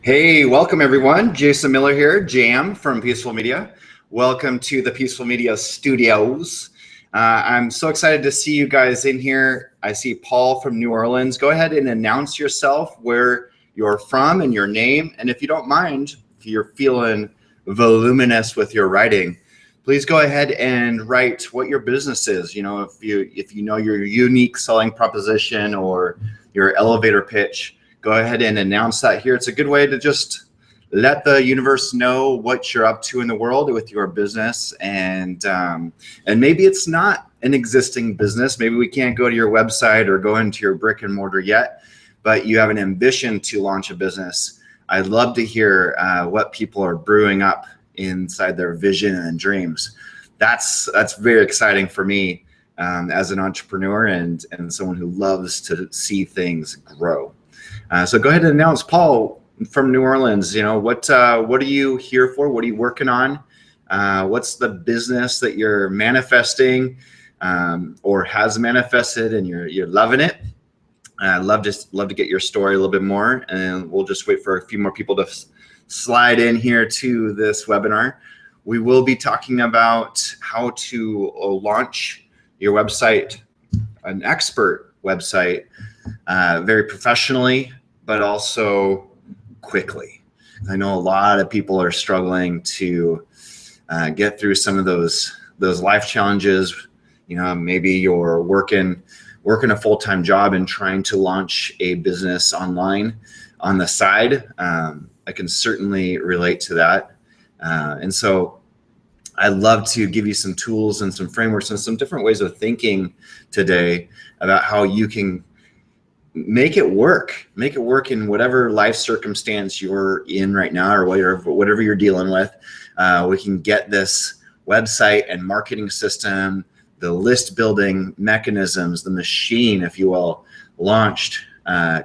Hey, welcome everyone. Jason Miller here, Jam from Peaceful Media. Welcome to the Peaceful Media Studios. I'm so excited to see you guys in here. I see Paul from New Orleans. Go ahead and announce yourself, where you're from and your name. And if you don't mind, if you're feeling voluminous with your writing, please go ahead and write what your business is. You know, if you know your unique selling proposition or your elevator pitch, go ahead and announce that here. It's a good way to just let the universe know what you're up to in the world with your business. And maybe it's not an existing business. Maybe we can't go to your website or go into your brick and mortar yet, but you have an ambition to launch a business. I'd love to hear what people are brewing up inside their vision and dreams. That's very exciting for me as an entrepreneur and someone who loves to see things grow. So go ahead and announce, Paul from New Orleans. You know, what are you here for? What are you working on? What's the business that you're manifesting or has manifested and you're loving it? I'd love to get your story a little bit more, and we'll just wait for a few more people to slide in here to this webinar. We will be talking about how to launch your website, an expert website, very professionally, but also quickly. I know a lot of people are struggling to get through some of those life challenges. You know, maybe you're working a full-time job and trying to launch a business online on the side. I can certainly relate to that. And so I'd love to give you some tools and some frameworks and some different ways of thinking today about how you can make it work in whatever life circumstance you're in right now, or whatever you're dealing with. We can get this website and marketing system, the list building mechanisms, the machine, if you will, launched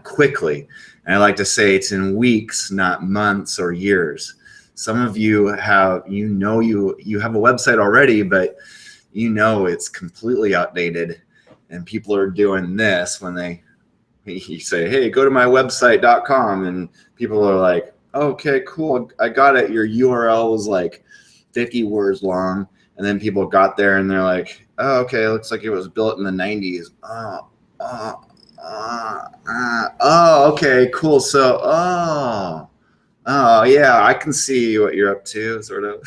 quickly. And I like to say it's in weeks, not months or years. Some of you have, you have a website already, but you know it's completely outdated, and people are doing this when you say, hey, go to my website.com, and people are like, okay, cool, I got it. Your URL was like 50 words long. And then people got there and they're like, oh, okay, it looks like it was built in the 90s. Oh, okay, cool. So, yeah, I can see what you're up to, sort of.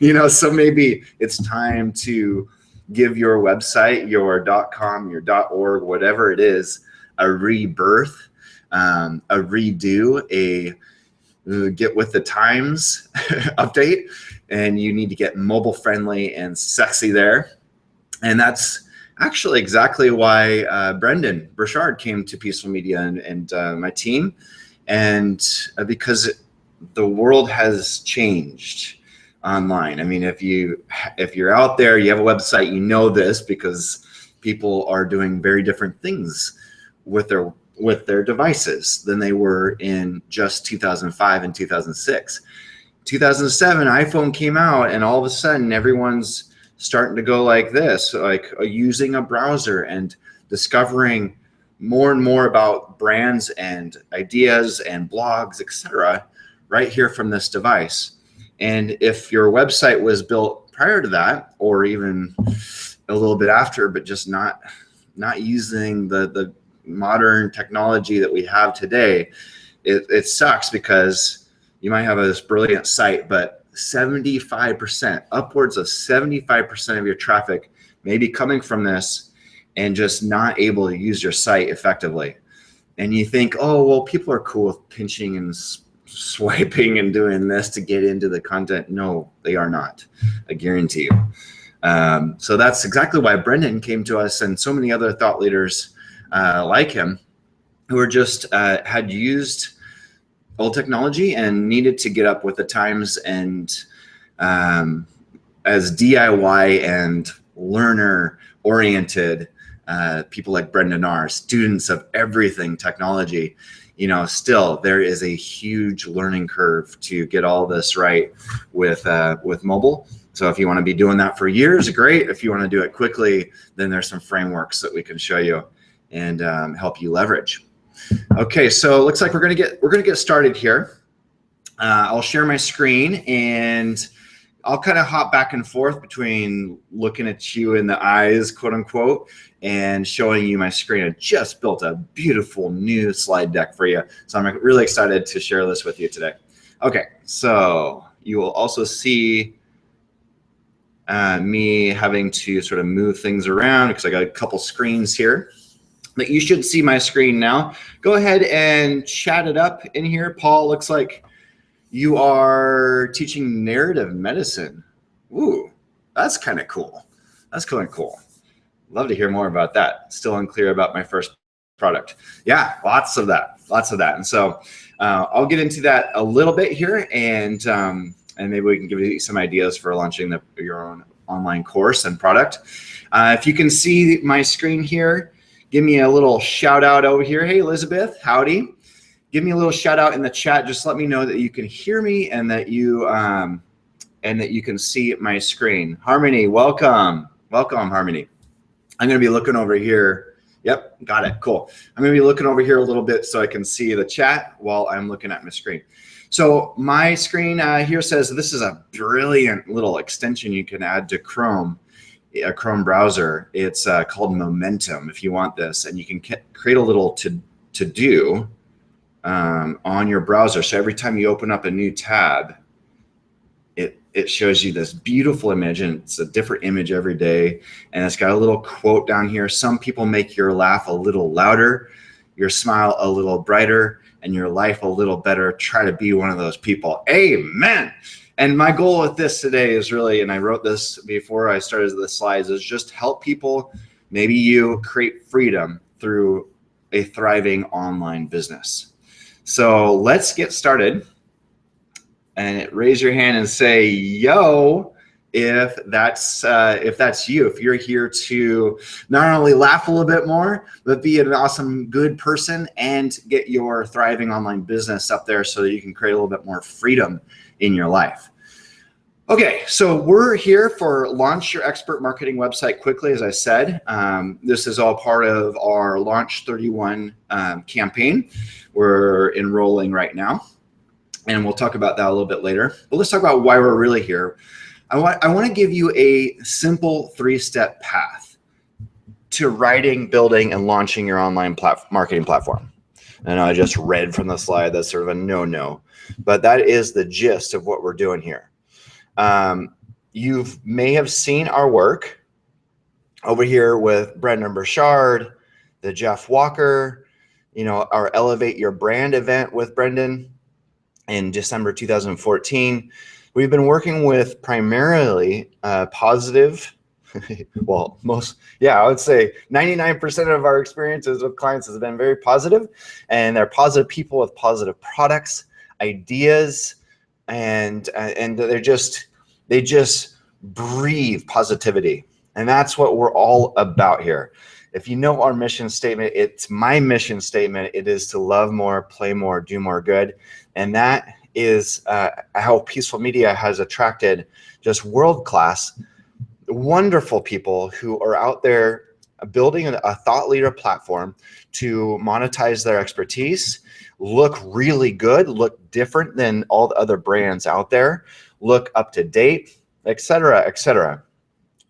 You know, so maybe it's time to give your website, your .com, your .org, whatever it is, a rebirth, a redo, a get with the times update, and you need to get mobile friendly and sexy there. And that's actually exactly why Brendan Burchard came to Peaceful Media and my team, and because the world has changed online. I mean, if you're out there, you have a website, you know this, because people are doing very different things with their devices than they were in just 2005 and 2006. 2007, iPhone came out, and all of a sudden everyone's starting to go like this, like using a browser and discovering more and more about brands and ideas and blogs, etc., right here from this device. And if your website was built prior to that, or even a little bit after, but just not using the modern technology that we have today, it sucks, because you might have this brilliant site, but 75%, upwards of 75% of your traffic may be coming from this and just not able to use your site effectively. And you think, oh, well, people are cool with pinching and swiping and doing this to get into the content. No, they are not. I guarantee you. So that's exactly why Brendan came to us, and so many other thought leaders like him, who are just had used old technology and needed to get up with the times, and as DIY and learner oriented people like Brendan are, students of everything technology, you know, still there is a huge learning curve to get all this right with mobile. So if you want to be doing that for years, great. If you want to do it quickly, then there's some frameworks that we can show you and help you leverage. Okay, so it looks like we're gonna get started here. I'll share my screen and I'll kind of hop back and forth between looking at you in the eyes, quote unquote, and showing you my screen. I just built a beautiful new slide deck for you. So I'm really excited to share this with you today. Okay, so you will also see me having to sort of move things around because I got a couple screens here. But you should see my screen now. Go ahead and chat it up in here. Paul, looks like you are teaching narrative medicine. Ooh, that's kind of cool. That's kind of cool. Love to hear more about that. Still unclear about my first product. Yeah, lots of that. And so I'll get into that a little bit here, and maybe we can give you some ideas for launching your own online course and product. If you can see my screen here, give me a little shout out over here. Hey, Elizabeth, howdy. Give me a little shout out in the chat. Just let me know that you can hear me and that you can see my screen. Harmony, welcome. Welcome, Harmony. I'm going to be looking over here. Yep, got it. Cool. I'm going to be looking over here a little bit so I can see the chat while I'm looking at my screen. So my screen here says this is a brilliant little extension you can add to Chrome. A Chrome browser. It's called Momentum if you want this, and you can create a little to-do on your browser. So every time you open up a new tab, it shows you this beautiful image, and it's a different image every day, and it's got a little quote down here. Some people make your laugh a little louder, your smile a little brighter, and your life a little better. Try to be one of those people. Amen. And my goal with this today is really, and I wrote this before I started the slides, is just help people, maybe you, create freedom through a thriving online business. So let's get started. And raise your hand and say, yo, if that's you, if you're here to not only laugh a little bit more, but be an awesome, good person and get your thriving online business up there so that you can create a little bit more freedom in your life. Okay, so we're here for Launch Your Expert Marketing Website Quickly, as I said. This is all part of our Launch 31 campaign. We're enrolling right now, and we'll talk about that a little bit later. But let's talk about why we're really here. I want to give you a simple 3-step path to writing, building, and launching your online marketing platform. And I just read from the slide, that's sort of a no-no, but that is the gist of what we're doing here. You may have seen our work over here with Brendan Burchard, the Jeff Walker, our Elevate Your Brand event with Brendan in December 2014. We've been working with primarily positive, well, I would say 99% of our experiences with clients has been very positive, and they're positive people with positive products, ideas, and they just breathe positivity. And that's what we're all about here. If you know our mission statement, it's my mission statement. It is to love more, play more, do more good. And that is how Peaceful Media has attracted just world-class, wonderful people who are out there building a thought leader platform to monetize their expertise, look really good, look different than all the other brands out there, look up to date, et cetera, et cetera.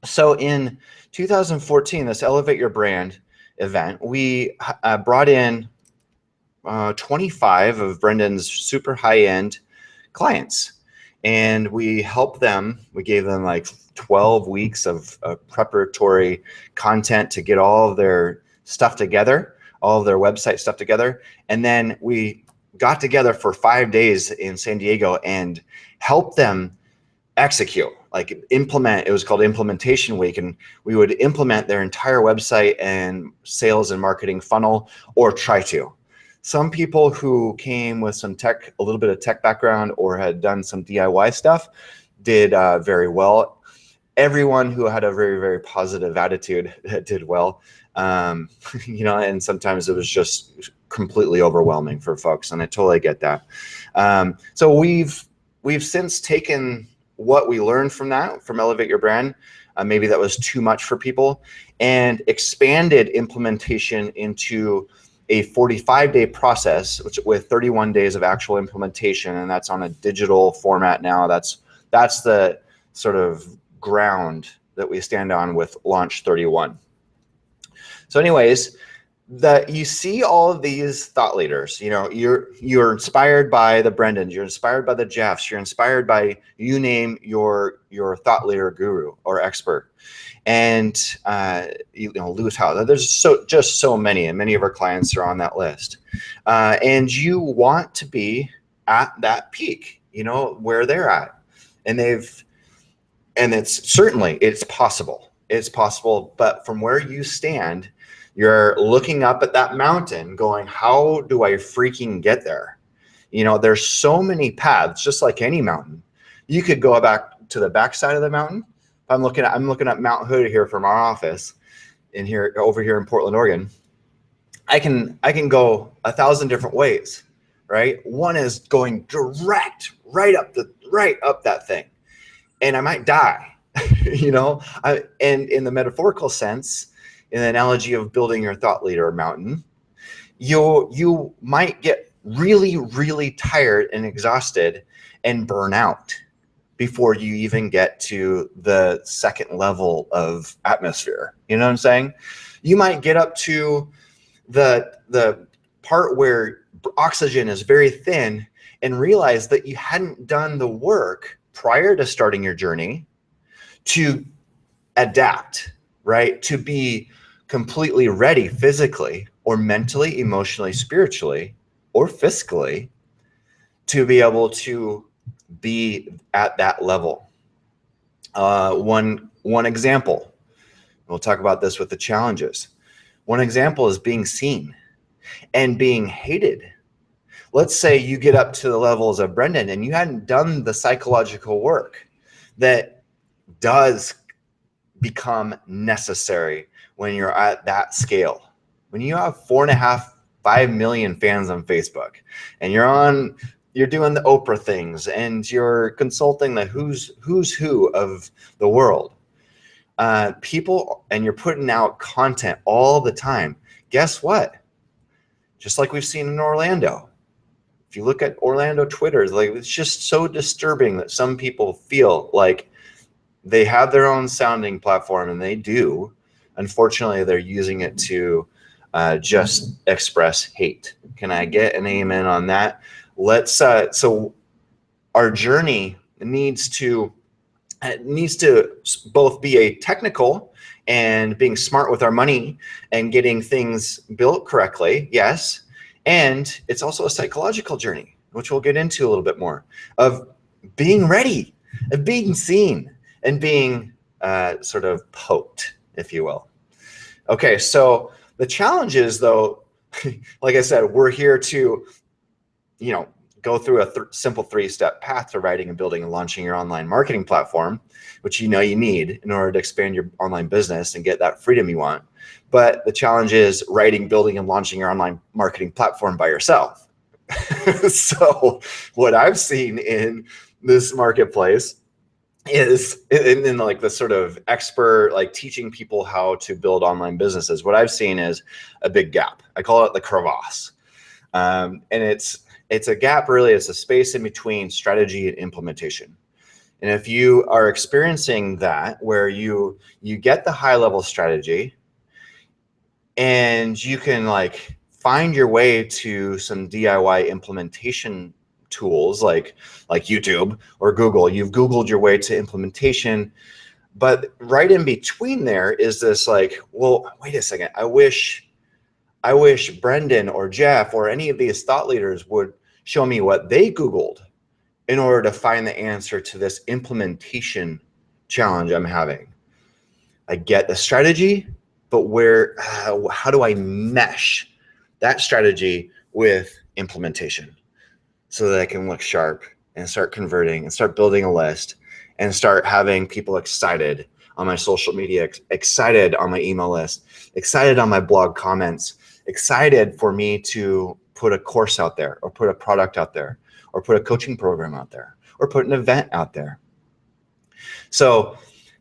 So in 2014, this Elevate Your Brand event, we brought in 25 of Brendan's super high-end clients, and we helped them. We gave them like 12 weeks of preparatory content to get all of their stuff together, all of their website stuff together, and then we got together for 5 days in San Diego and helped them execute, like implement. It was called Implementation Week, and we would implement their entire website and sales and marketing funnel, or try to. Some people who came with some tech, a little bit of tech background, or had done some DIY stuff did very well. Everyone who had a very, very positive attitude did well. And sometimes it was just completely overwhelming for folks, and I totally get that. So we've since taken what we learned from Elevate Your Brand, maybe that was too much for people, and expanded implementation into a 45-day process, which with 31 days of actual implementation, and that's on a digital format now. That's the sort of ground that we stand on with Launch 31. So anyways, you see all of these thought leaders. You know, you're inspired by the Brendans, you're inspired by the Jeffs, you're inspired by, you name your thought leader guru or expert. And you know, Lewis Howes. There's just so many, and many of our clients are on that list. And you want to be at that peak, you know, where they're at, and it's possible. It's possible, but from where you stand, you're looking up at that mountain going, how do I freaking get there? You know, there's so many paths, just like any mountain. You could go back to the backside of the mountain. I'm looking at Mount Hood here from our office over here in Portland, Oregon. I can go 1,000 different ways, right? One is going direct right up that thing, and I might die. You know, and in the metaphorical sense, in the analogy of building your thought leader mountain, you might get really, really tired and exhausted and burn out before you even get to the second level of atmosphere. You know what I'm saying? You might get up to the part where oxygen is very thin and realize that you hadn't done the work prior to starting your journey to adapt, right? To be completely ready physically or mentally, emotionally, spiritually, or fiscally to be able to be at that level. One example, we'll talk about this with the challenges. One example is being seen and being hated. Let's say you get up to the levels of Brendan and you hadn't done the psychological work that does become necessary when you're at that scale. When you have 4.5, 5 million fans on Facebook, and you're doing the Oprah things, and you're consulting the who's who of the world, people, and you're putting out content all the time. Guess what? Just like we've seen in Orlando. If you look at Orlando Twitter, like, it's just so disturbing that some people feel like they have their own sounding platform, and they do. Unfortunately, they're using it to just express hate. Can I get an amen on that? Let's so our journey needs to both be a technical and being smart with our money and getting things built correctly, yes, and it's also a psychological journey, which we'll get into a little bit more, of being ready, of being seen, and being sort of poked, if you will. Okay, so the challenge is, though, like I said, we're here to, you know, go through a simple 3-step path to writing and building and launching your online marketing platform, which you know you need in order to expand your online business and get that freedom you want. But the challenge is writing, building, and launching your online marketing platform by yourself. So what I've seen in this marketplace is in like the sort of expert, like teaching people how to build online businesses. What I've seen is a big gap. I call it the crevasse. And it's a gap, really. It's a space in between strategy and implementation. And if you are experiencing that, where you get the high level strategy and you can like find your way to some DIY implementation tools like YouTube or Google, you've Googled your way to implementation, but right in between there is this like, well, wait a second, I wish Brendan or Jeff or any of these thought leaders would show me what they Googled in order to find the answer to this implementation challenge I'm having. I get the strategy, but how do I mesh that strategy with implementation so that I can look sharp and start converting and start building a list and start having people excited on my social media, excited on my email list, excited on my blog comments, excited for me to put a course out there or put a product out there or put a coaching program out there or put an event out there. So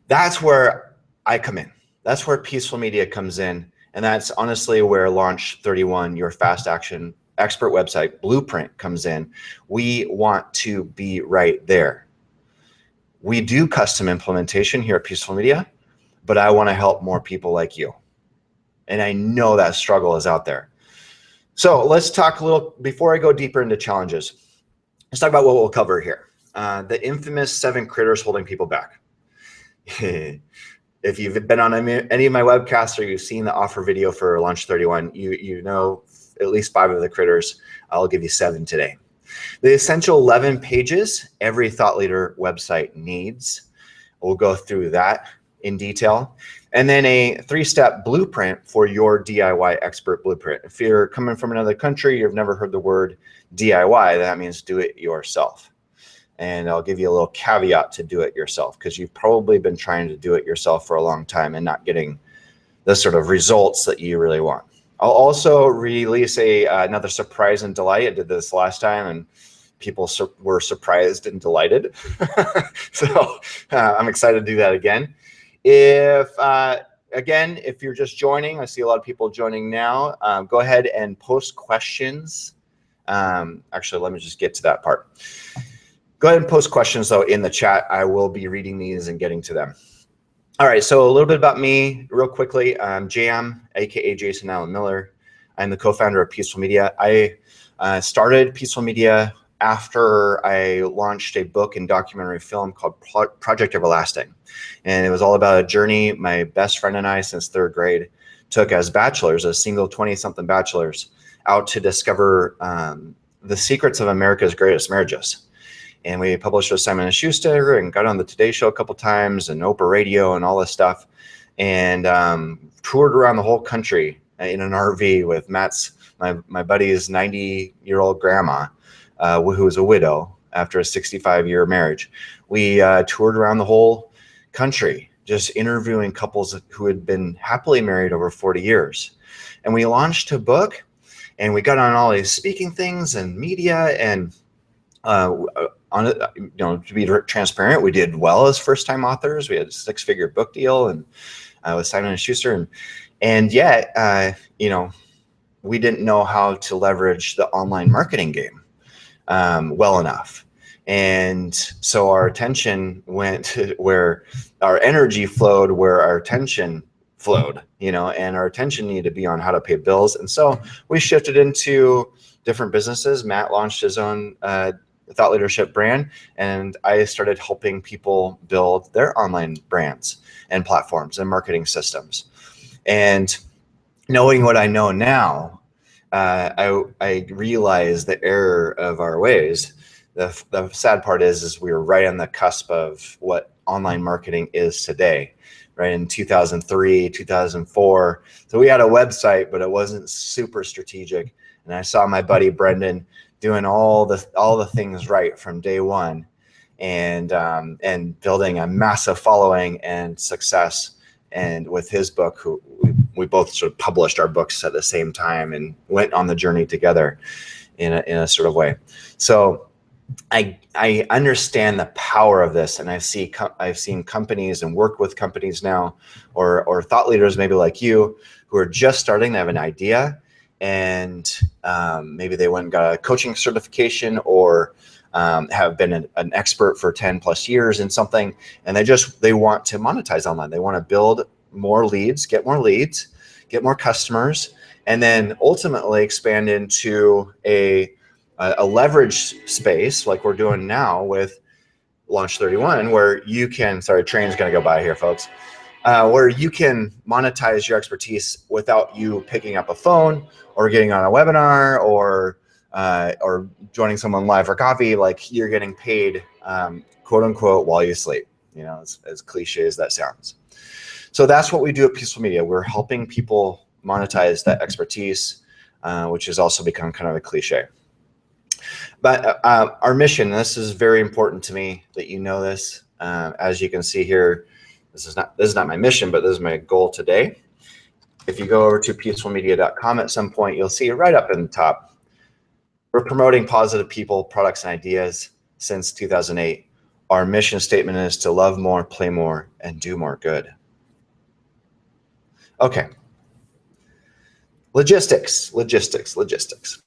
that's where I come in. That's where Peaceful Media comes in. And that's honestly where Launch 31, your fast action expert website blueprint, comes in. We want to be right there. We do custom implementation here at Peaceful Media, but I want to help more people like you. And I know that struggle is out there. So let's talk a little, before I go deeper into challenges, let's talk about what we'll cover here. The infamous 7 critters holding people back. If you've been on any of my webcasts or you've seen the offer video for Launch 31, you know at least 5 of the critters. I'll give you 7 today. The essential 11 pages every thought leader website needs. We'll go through that in detail. And then a 3-step blueprint for your DIY expert blueprint. If you're coming from another country, you've never heard the word DIY, that means do it yourself. And I'll give you a little caveat to do it yourself, because you've probably been trying to do it yourself for a long time and not getting the sort of results that you really want. I'll also release another surprise and delight. I did this last time and people were surprised and delighted. So I'm excited to do that again. Again, if you're just joining, I see a lot of people joining now. Go ahead and post questions. Actually, let me just get to that part. Go ahead and post questions though in the chat. I will be reading these and getting to them. All right, so a little bit about me real quickly. I'm JM, AKA Jason Allen Miller. I'm the co-founder of Peaceful Media. I started Peaceful Media after I launched a book and documentary film called Project Everlasting. And it was all about a journey my best friend and I since 3rd grade took as bachelors, as single 20-something bachelors, out to discover the secrets of America's greatest marriages. And we published with Simon & Schuster and got on the Today Show a couple times and Oprah Radio and all this stuff. And toured around the whole country in an RV with my buddy's 90-year-old grandma, who was a widow after a 65-year marriage. We toured around the whole country, just interviewing couples who had been happily married over 40 years. And we launched a book and we got on all these speaking things and media, and to be transparent, we did well as first-time authors. We had a 6-figure book deal and with Simon & Schuster, and yet, we didn't know how to leverage the online marketing game well enough. And so our attention went to where our energy flowed, where our attention flowed, and our attention needed to be on how to pay bills. And so we shifted into different businesses. Matt launched his own thought leadership brand, and I started helping people build their online brands and platforms and marketing systems. And knowing what I know now, I realized the error of our ways. The sad part is we were right on the cusp of what online marketing is today, right? In 2003, 2004. So we had a website, but it wasn't super strategic. And I saw my buddy Brendan doing all the things right from day one, and building a massive following and success. And with his book, we both sort of published our books at the same time and went on the journey together in a sort of way. So I understand the power of this, and I've seen companies and work with companies now, or thought leaders maybe like you, who are just starting. They have an idea, and maybe they went and got a coaching certification, or have been an expert for 10 plus years in something, and they want to monetize online. They want to build more leads, get more customers, and then ultimately expand into a leverage space like we're doing now with Launch 31, where you can, sorry, train's gonna go by here, folks, where you can monetize your expertise without you picking up a phone or getting on a webinar or joining someone live for coffee. Like, you're getting paid, quote unquote, while you sleep, as cliche as that sounds. So that's what we do at Peaceful Media. We're helping people monetize that expertise, which has also become kind of a cliche. But our mission, this is very important to me that you know this. As you can see here, this is not my mission, but this is my goal today. If you go over to peacefulmedia.com at some point, you'll see right up in the top, we're promoting positive people, products, and ideas since 2008. Our mission statement is to love more, play more, and do more good. Okay. Logistics.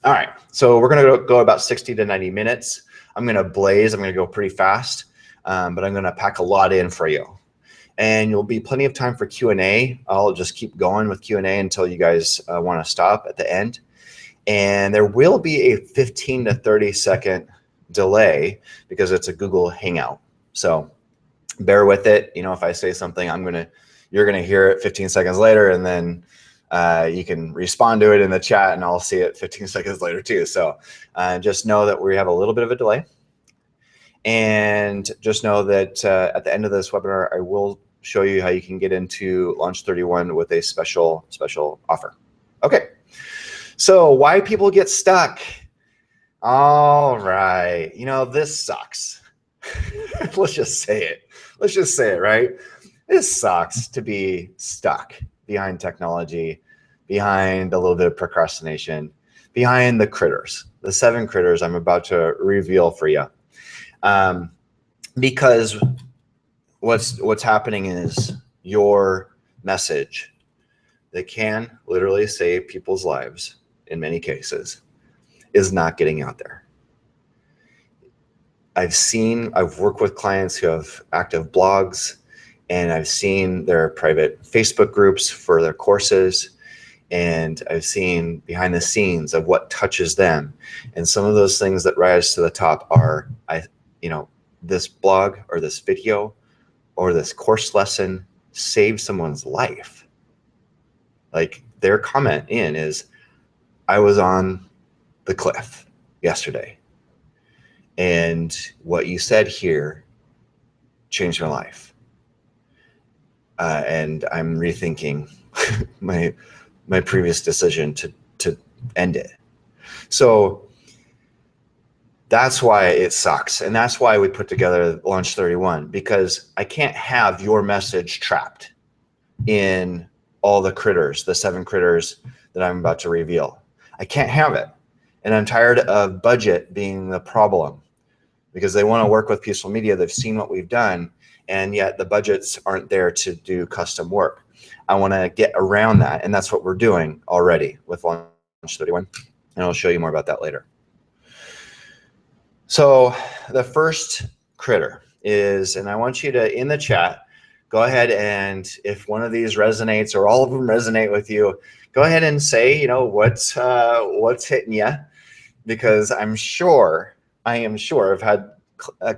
All right, so we're gonna go about 60 to 90 minutes. I'm gonna go pretty fast, but I'm gonna pack a lot in for you. And you'll be plenty of time for Q&A. I'll just keep going with Q&A until you guys wanna stop at the end. And there will be a 15 to 30 second delay because it's a Google Hangout. So bear with it. You know, if I say something, you're gonna hear it 15 seconds later, and then you can respond to it in the chat and I'll see it 15 seconds later too. So just know that we have a little bit of a delay. And just know that at the end of this webinar, I will show you how you can get into Launch 31 with a special offer. Okay, so why people get stuck? All right, you know, this sucks. Let's just say it, right? This sucks to be stuck behind technology, behind a little bit of procrastination, behind the critters, the 7 critters I'm about to reveal for you. Because what's happening is your message that can literally save people's lives in many cases is not getting out there. I've worked with clients who have active blogs, and I've seen their private Facebook groups for their courses, and I've seen behind the scenes of what touches them. And some of those things that rise to the top are, this blog or this video or this course lesson saved someone's life. Like, their comment in is, I was on the cliff yesterday, and what you said here changed my life. And I'm rethinking my previous decision to end it. So that's why it sucks. And that's why we put together Launch 31, because I can't have your message trapped in all the critters, the 7 critters that I'm about to reveal. I can't have it. And I'm tired of budget being the problem, because they want to work with Peaceful Media. They've seen what we've done, and yet the budgets aren't there to do custom work. I want to get around that, and that's what we're doing already with Launch 31, and I'll show you more about that later. So the first critter is, and I want you to, in the chat, go ahead, and if one of these resonates or all of them resonate with you, go ahead and say, you know, what's hitting you, because I am sure I've had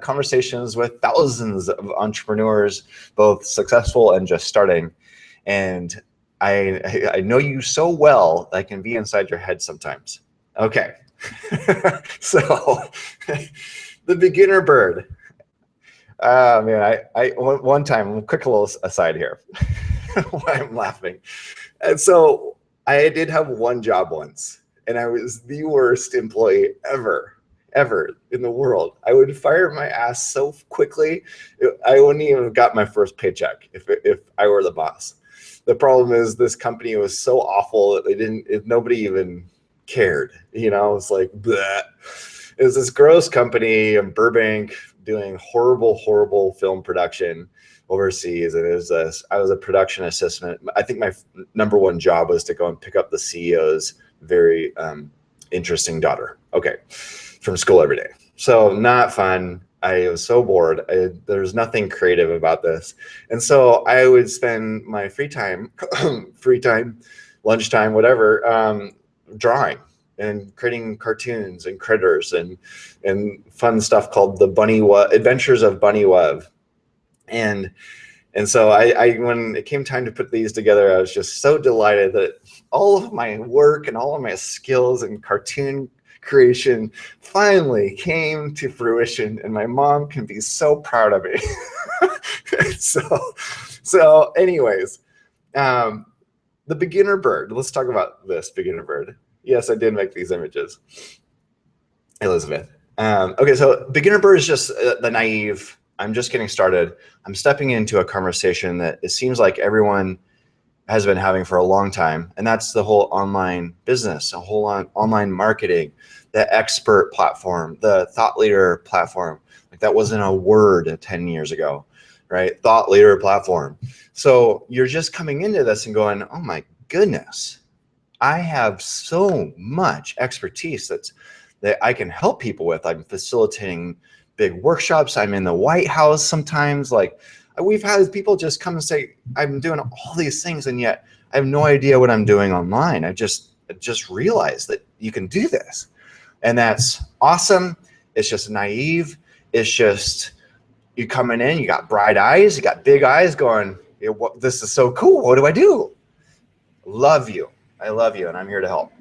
conversations with thousands of entrepreneurs, both successful and just starting, and I know you so well that I can be inside your head sometimes. Okay, so the beginner bird. Man, one time, quick little aside here, why I'm laughing. And so I did have one job once, and I was the worst employee ever in the world. I would fire my ass so quickly, I wouldn't even have got my first paycheck if I were the boss. The problem is this company was so awful that nobody even cared. You know, it's like, bleh. It was this gross company in Burbank doing horrible film production overseas, and I was a production assistant. I think my number one job was to go and pick up the CEO's very interesting daughter, from school every day. So not fun. I was so bored. There's nothing creative about this. And so I would spend my free time, lunchtime, whatever, drawing and creating cartoons and critters and fun stuff called the Adventures of Bunny Web. And so I when it came time to put these together, I was just so delighted that all of my work and all of my skills in cartoon creation finally came to fruition, and my mom can be so proud of me. So anyways, the beginner bird. Let's talk about this beginner bird. Yes, I did make these images, Elizabeth. Okay, so beginner bird is just the naive. I'm just getting started. I'm stepping into a conversation that it seems like everyone has been having for a long time, and that's the whole online business, a whole online marketing, the expert platform, the thought leader platform. Like, that wasn't a word 10 years ago, right? Thought leader platform. So you're just coming into this and going, oh my goodness, I have so much expertise that I can help people with. I'm facilitating big workshops. I'm in the White House sometimes. Like, we've had people just come and say, I'm doing all these things, and yet I have no idea what I'm doing online. I just realized that you can do this. And that's awesome. It's just naive. It's just you coming in, you got bright eyes, you got big eyes going, this is so cool. What do I do? Love you. I love you, and I'm here to help.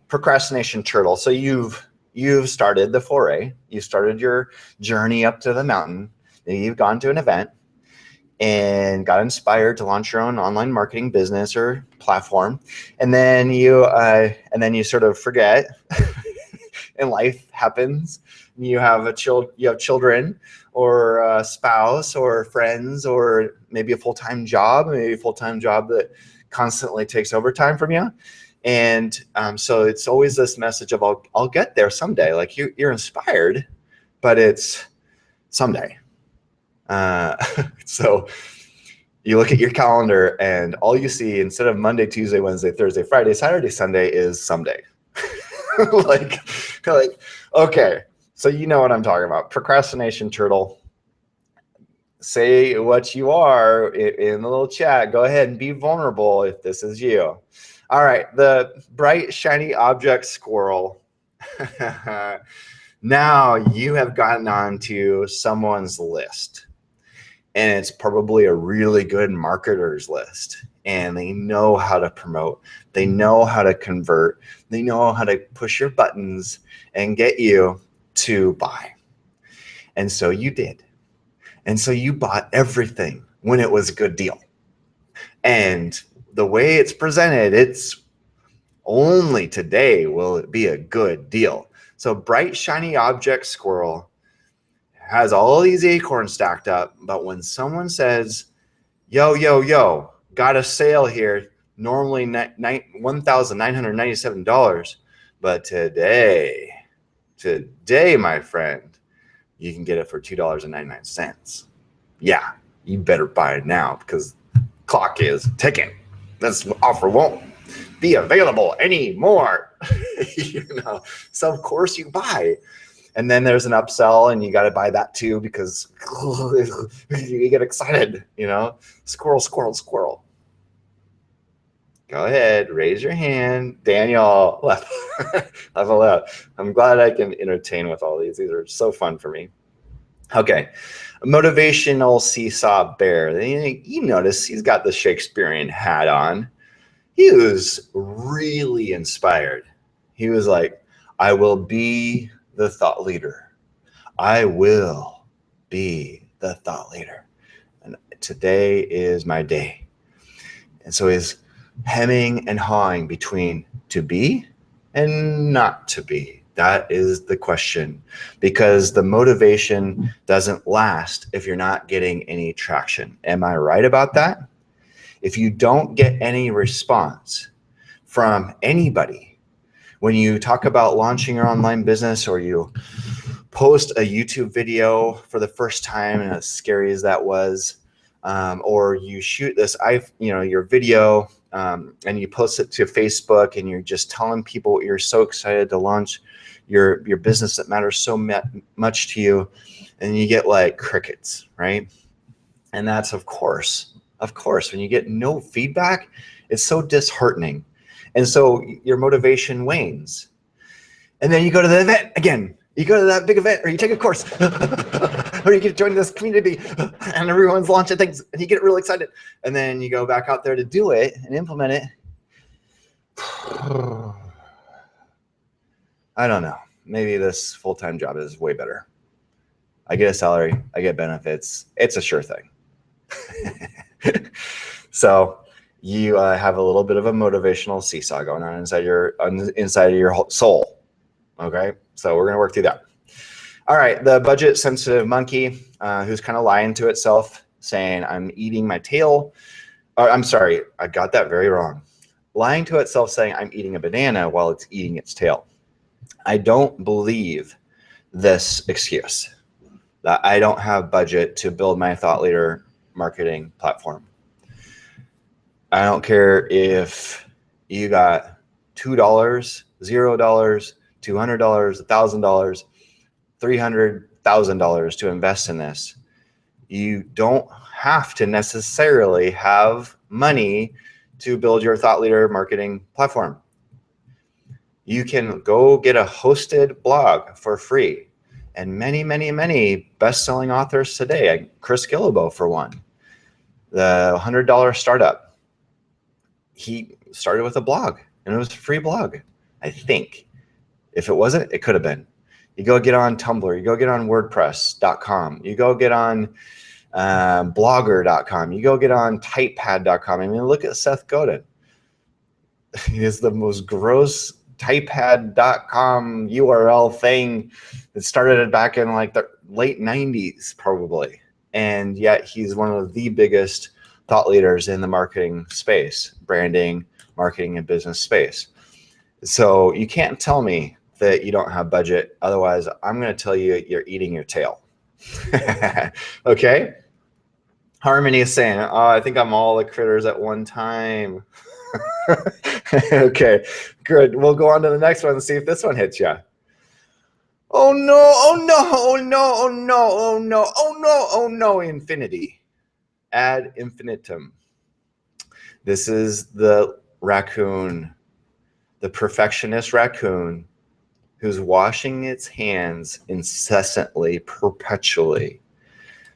Procrastination turtle. So you've started the foray. You started your journey up to the mountain. You've gone to an event and got inspired to launch your own online marketing business or platform, and then you sort of forget, and life happens. You have children, or a spouse, or friends, or maybe a full-time job, that constantly takes overtime from you. And so it's always this message of I'll get there someday. Like you're inspired, but it's someday. So you look at your calendar, and all you see, instead of Monday, Tuesday, Wednesday, Thursday, Friday, Saturday, Sunday, is someday. like, okay. So you know what I'm talking about. Procrastination turtle. Say what you are in the little chat. Go ahead and be vulnerable if this is you. All right, the bright, shiny object squirrel. Now you have gotten onto someone's list, and it's probably a really good marketer's list, and they know how to promote. They know how to convert. They know how to push your buttons and get you to buy. And so you did. And so you bought everything when it was a good deal. And the way it's presented, it's only today will it be a good deal. So bright, shiny object squirrel has all these acorns stacked up. But when someone says, yo, got a sale here, normally $1,997, but today, my friend, you can get it for $2.99. Yeah, you better buy it now because clock is ticking. This offer won't be available anymore. So of course you buy. And then there's an upsell, and you got to buy that too because you get excited, Squirrel. Go ahead, raise your hand. Daniel, level up. I'm glad I can entertain with all these. These are so fun for me. Okay, motivational seesaw bear. You notice he's got the Shakespearean hat on. He was really inspired. He was like, I will be the thought leader. I will be the thought leader. And today is my day. And so he's hemming and hawing between to be and not to be. That is the question, because the motivation doesn't last if you're not getting any traction. Am I right about that? If you don't get any response from anybody when you talk about launching your online business, or you post a YouTube video for the first time, and as scary as that was, or you shoot your video and you post it to Facebook, and you're just telling people you're so excited to launch your business that matters so much to you, and you get like crickets, right? And that's of course, when you get no feedback, it's so disheartening. And so your motivation wanes. And then you go to the event again. You go to that big event, or you take a course, or you get joined this community, and everyone's launching things, and you get really excited. And then you go back out there to do it and implement it. I don't know. Maybe this full-time job is way better. I get a salary. I get benefits. It's a sure thing. So you have a little bit of a motivational seesaw going on inside of your soul. Okay, so we're gonna work through that. All right, the budget-sensitive monkey, who's kind of lying to itself, saying, "I'm eating my tail." I'm sorry, I got that very wrong. Lying to itself, saying, "I'm eating a banana," while it's eating its tail. I don't believe this excuse that I don't have budget to build my thought leader marketing platform. I don't care if You got $2, $0, $200, $1,000, $300,000 to invest in this. You don't have to necessarily have money to build your thought leader marketing platform. You can go get a hosted blog for free. And many, many, many best-selling authors today, Chris Guillebeau for one, the $100 startup, he started with a blog, and it was a free blog, I think. If it wasn't, it could have been. You go get on Tumblr, you go get on WordPress.com, you go get on Blogger.com, you go get on Typepad.com. I mean, look at Seth Godin. He is the most gross Typepad.com URL thing that started back in like the late 90s probably. And yet he's one of the biggest thought leaders in the marketing space, branding, marketing, and business space. So you can't tell me that you don't have budget. Otherwise, I'm going to tell you you're eating your tail. Okay? Harmony is saying, oh, I think I'm all the critters at one time. Okay, good. We'll go on to the next one and see if this one hits you. Oh no, oh no, oh no, oh no, oh no, oh no, oh no, infinity. Ad infinitum. This is the raccoon, the perfectionist raccoon who's washing its hands incessantly, perpetually,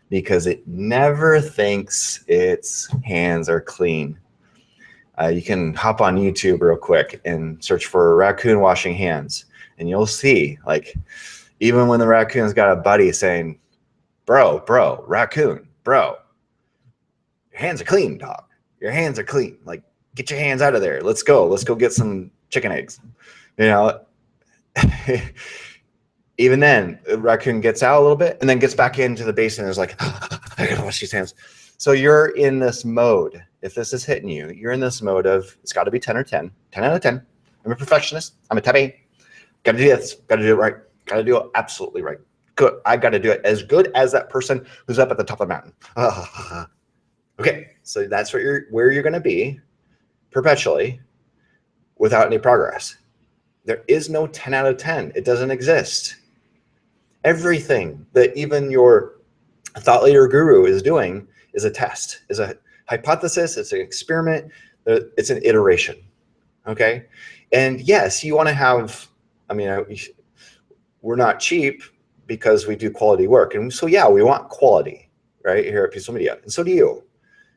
because it never thinks its hands are clean. You can hop on YouTube real quick and search for raccoon washing hands, and you'll see, like, even when the raccoon's got a buddy saying, bro, raccoon, bro, your hands are clean, dog. Your hands are clean. Like, get your hands out of there. Let's go get some chicken eggs. You know, even then, the raccoon gets out a little bit and then gets back into the basin and is like, I gotta wash these hands. So you're in this mode. If this is hitting you, you're in this mode of, it's got to be 10 or 10 out of 10. I'm a perfectionist. I'm a type A. Got to do this. Got to do it right. Got to do it absolutely right. Good. I got to do it as good as that person who's up at the top of the mountain. Okay. So that's where you're going to be perpetually without any progress. There is no 10 out of 10. It doesn't exist. Everything that even your thought leader guru is doing is a test, is a hypothesis, it's an experiment, it's an iteration, okay? And yes, you want to have, I mean, we're not cheap because we do quality work. And so, yeah, we want quality, right, here at Peaceful Media. And so do you.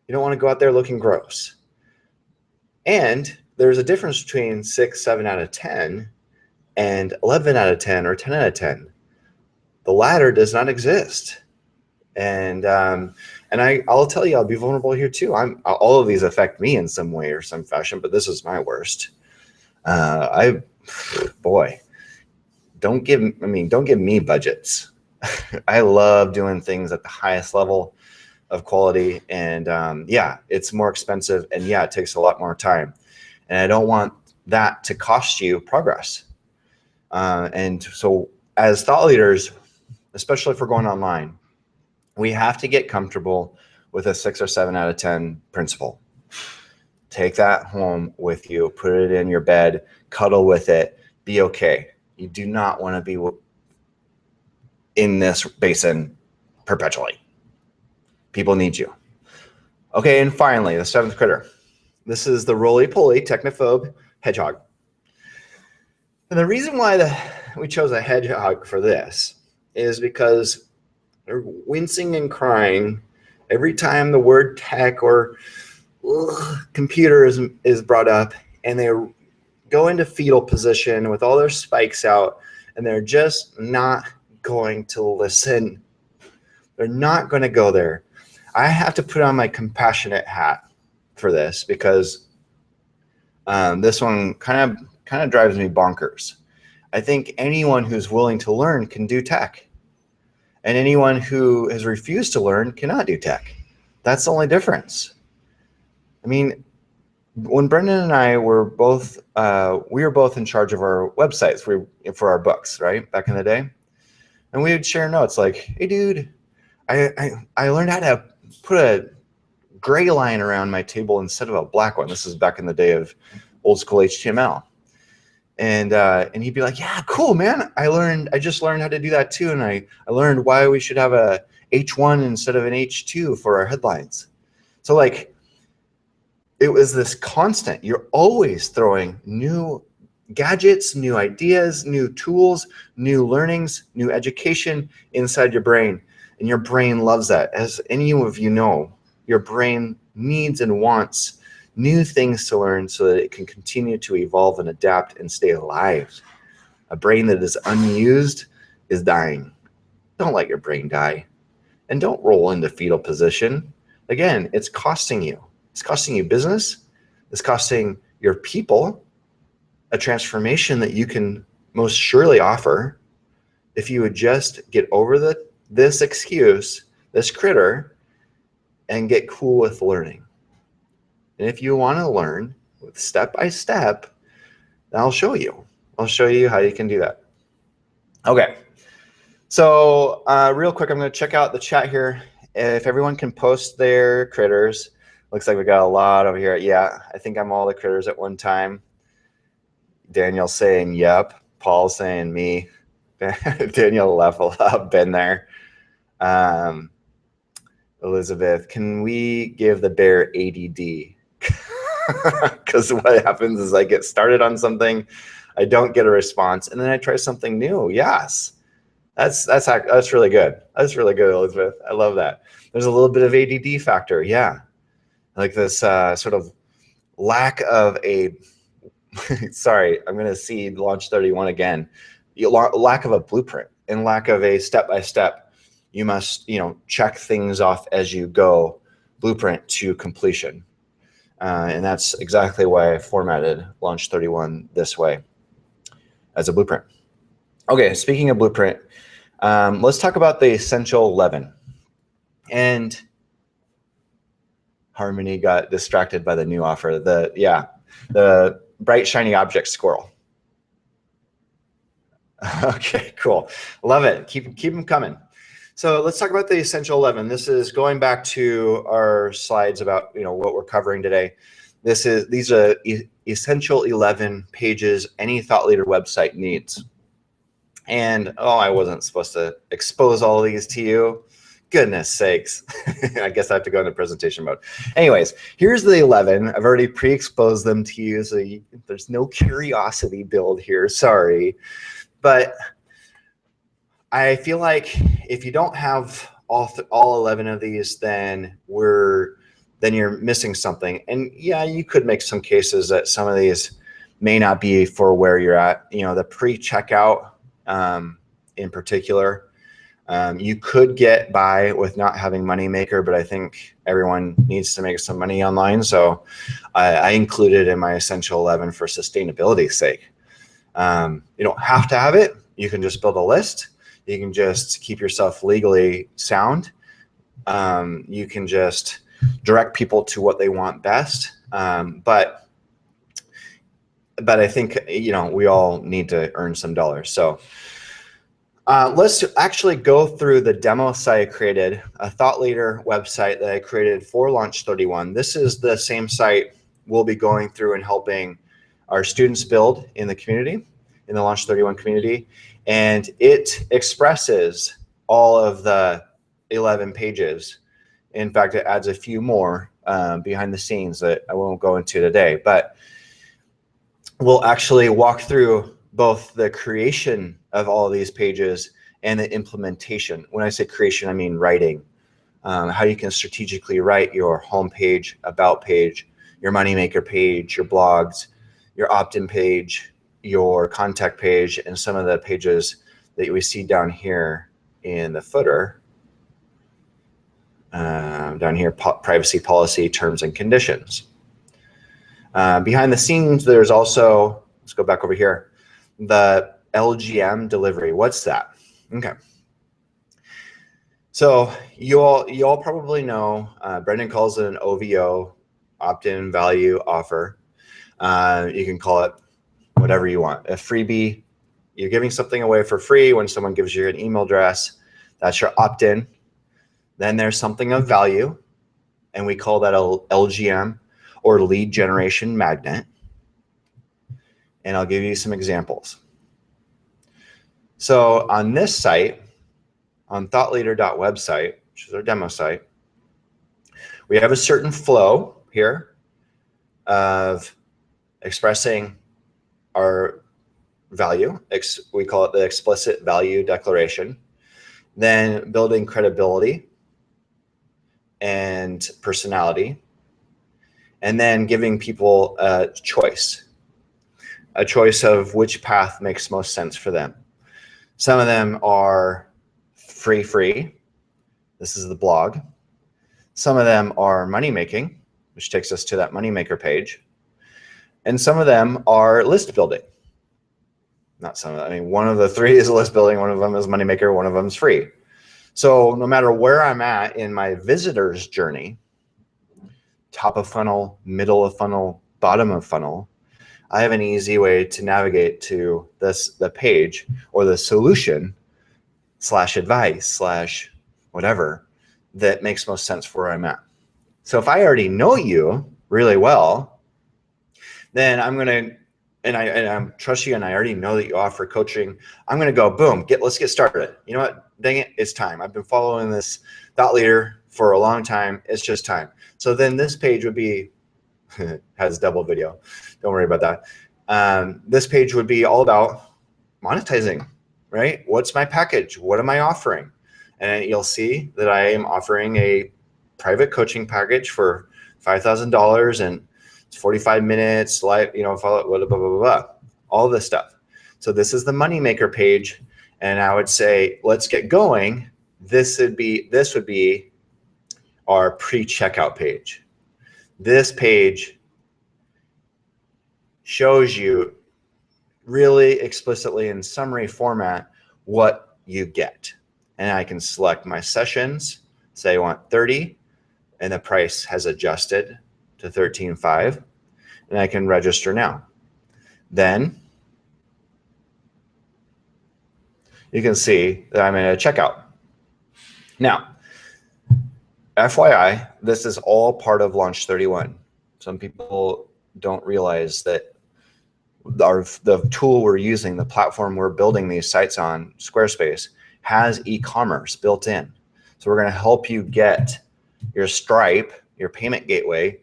You don't want to go out there looking gross. And there's a difference between 6, 7 out of 10 and 11 out of 10 or 10 out of 10. The latter does not exist. And I'll tell you, I'll be vulnerable here too. All of these affect me in some way or some fashion, but this is my worst. Boy, don't give me budgets. I love doing things at the highest level of quality, and yeah, it's more expensive, and yeah, it takes a lot more time, and I don't want that to cost you progress. And so, as thought leaders, especially if we're going online, we have to get comfortable with a 6 or 7 out of 10 principle. Take that home with you, put it in your bed, cuddle with it, be okay. You do not want to be in this basin perpetually. People need you. Okay, and finally, the 7th critter. This is the roly-poly technophobe hedgehog. And the reason why we chose a hedgehog for this is because they're wincing and crying every time the word tech or computer is brought up, and they go into fetal position with all their spikes out, and they're just not going to listen. They're not going to go there. I have to put on my compassionate hat for this, because this one kind of drives me bonkers. I think anyone who's willing to learn can do tech. And anyone who has refused to learn cannot do tech. That's the only difference. I mean, when Brendan and I were both, we were both in charge of our websites for our books, right, back in the day. And we would share notes like, hey, dude, I learned how to put a gray line around my table instead of a black one. This is back in the day of old school HTML. And he'd be like, yeah, cool, man. I just learned how to do that too. And I learned why we should have a H1 instead of an H2 for our headlines. So like, it was this constant. You're always throwing new gadgets, new ideas, new tools, new learnings, new education inside your brain. And your brain loves that. As any of you know, your brain needs and wants new things to learn so that it can continue to evolve and adapt and stay alive. A brain that is unused is dying. Don't let your brain die. And don't roll into fetal position. Again, it's costing you. It's costing you business. It's costing your people a transformation that you can most surely offer if you would just get over this excuse, this critter, and get cool with learning. And if you want to learn with step by step, then I'll show you. I'll show you how you can do that. Okay. So real quick, I'm going to check out the chat here. If everyone can post their critters. Looks like we got a lot over here. Yeah, I think I'm all the critters at one time. Daniel saying, yep. Paul saying me. Daniel level up, been there. Elizabeth, can we give the bear ADD? Because what happens is I get started on something, I don't get a response, and then I try something new. Yes, that's really good. That's really good, Elizabeth. I love that. There's a little bit of ADD factor. Yeah, like this sort of lack of a. Sorry, I'm going to see Launch 31 again. Lack of a blueprint and lack of a step-by-step. You must, check things off as you go. Blueprint to completion. And that's exactly why I formatted Launch 31 this way as a blueprint. Okay, speaking of blueprint, let's talk about the essential 11. And Harmony got distracted by the new offer. The bright shiny object squirrel. Okay, cool. Love it. Keep them coming. So let's talk about the essential 11. This is going back to our slides about what we're covering today. These are essential 11 pages any thought leader website needs. And I wasn't supposed to expose all of these to you. Goodness sakes. I guess I have to go into presentation mode. Anyways, here's the 11. I've already pre-exposed them to you, so there's no curiosity build here. Sorry. But I feel like if you don't have all 11 of these, then you're missing something. And yeah, you could make some cases that some of these may not be for where you're at. The pre-checkout in particular, you could get by with not having Moneymaker, but I think everyone needs to make some money online. So I included in my essential 11 for sustainability's sake. You don't have to have it. You can just build a list. You can just keep yourself legally sound. You can just direct people to what they want best. But I think, we all need to earn some dollars. So let's actually go through the demo site I created, a thought leader website that I created for Launch 31. This is the same site we'll be going through and helping our students build in the community, in the Launch 31 community. And it expresses all of the 11 pages. In fact, it adds a few more behind the scenes that I won't go into today. But we'll actually walk through both the creation of all of these pages and the implementation. When I say creation, I mean writing. How you can strategically write your homepage, about page, your Moneymaker page, your blogs, your opt-in page, your contact page, and some of the pages that we see down here in the footer. Down here, privacy policy, terms and conditions. Behind the scenes, there's also, let's go back over here, the LGM delivery. What's that? Okay. So you all probably know, Brendan calls it an OVO, opt-in value offer. You can call it whatever you want. A freebie, you're giving something away for free when someone gives you an email address. That's your opt-in. Then there's something of value, and we call that a LGM, or lead generation magnet. and I'll give you some examples. So on this site, on thoughtleader.website, which is our demo site, we have a certain flow here of expressing our value. We call it the explicit value declaration. Then building credibility and personality. And then giving people a choice of which path makes most sense for them. Some of them are free. This is the blog. Some of them are money making, which takes us to that money maker page. And some of them are list building. Not some of them. I mean, one of the three is list building, one of them is money maker, one of them is free. So no matter where I'm at in my visitor's journey, top of funnel, middle of funnel, bottom of funnel, I have an easy way to navigate to the page or the solution / advice / whatever that makes most sense for where I'm at. So if I already know you really well, then I'm going to, and I trust you and I already know that you offer coaching, I'm going to go, boom, let's get started. You know what? Dang it, it's time. I've been following this thought leader for a long time. It's just time. So then this page would be, has double video. Don't worry about that. This page would be all about monetizing, right? What's my package? What am I offering? And you'll see that I am offering a private coaching package for $5,000 and it's 45 minutes, live, follow, blah, blah, blah, blah, blah, all this stuff. So this is the moneymaker page. And I would say, let's get going. This would be our pre-checkout page. This page shows you really explicitly in summary format what you get. And I can select my sessions, say I want 30, and the price has adjusted to $13.5, and I can register now. Then you can see that I'm in a checkout. Now, FYI, this is all part of Launch 31. Some people don't realize that the tool we're using, the platform we're building these sites on, Squarespace, has e-commerce built in. So we're going to help you get your Stripe, your payment gateway,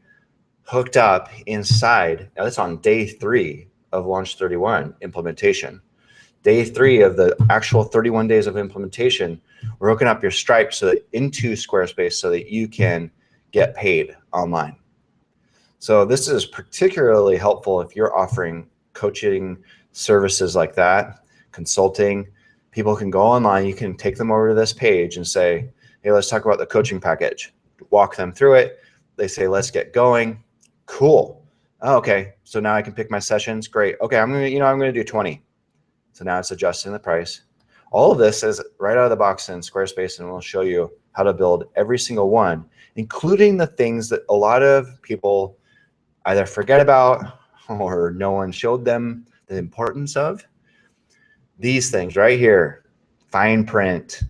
hooked up inside. Now that's on day 3 of Launch 31 implementation. Day 3 of the actual 31 days of implementation, we're hooking up your Stripe into Squarespace so that you can get paid online. So this is particularly helpful if you're offering coaching services like that, consulting. People can go online, you can take them over to this page and say, hey, let's talk about the coaching package. Walk them through it. They say, let's get going. Cool. Oh, okay, so now I can pick my sessions. Great. Okay, I'm gonna do 20. So now it's adjusting the price. All of this is right out of the box in Squarespace, and we'll show you how to build every single one, including the things that a lot of people either forget about or no one showed them the importance of. These things right here, fine print,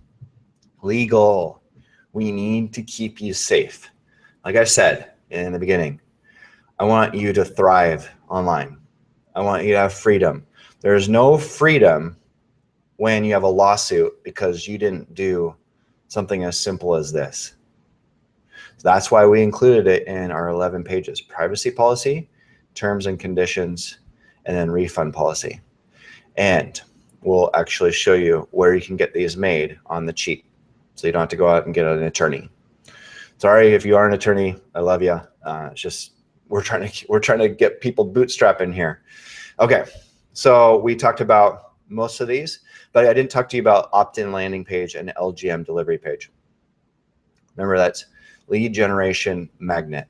legal. We need to keep you safe. Like I said in the beginning, I want you to thrive online. I want you to have freedom. There's no freedom when you have a lawsuit because you didn't do something as simple as this. So that's why we included it in our 11 pages: privacy policy, terms and conditions, and then refund policy. And we'll actually show you where you can get these made on the cheap, so you don't have to go out and get an attorney. Sorry if you are an attorney, I love you. It's just we're trying to get people bootstrapping here. Okay, so we talked about most of these, but I didn't talk to you about opt-in landing page and LGM delivery page. Remember, that's lead generation magnet.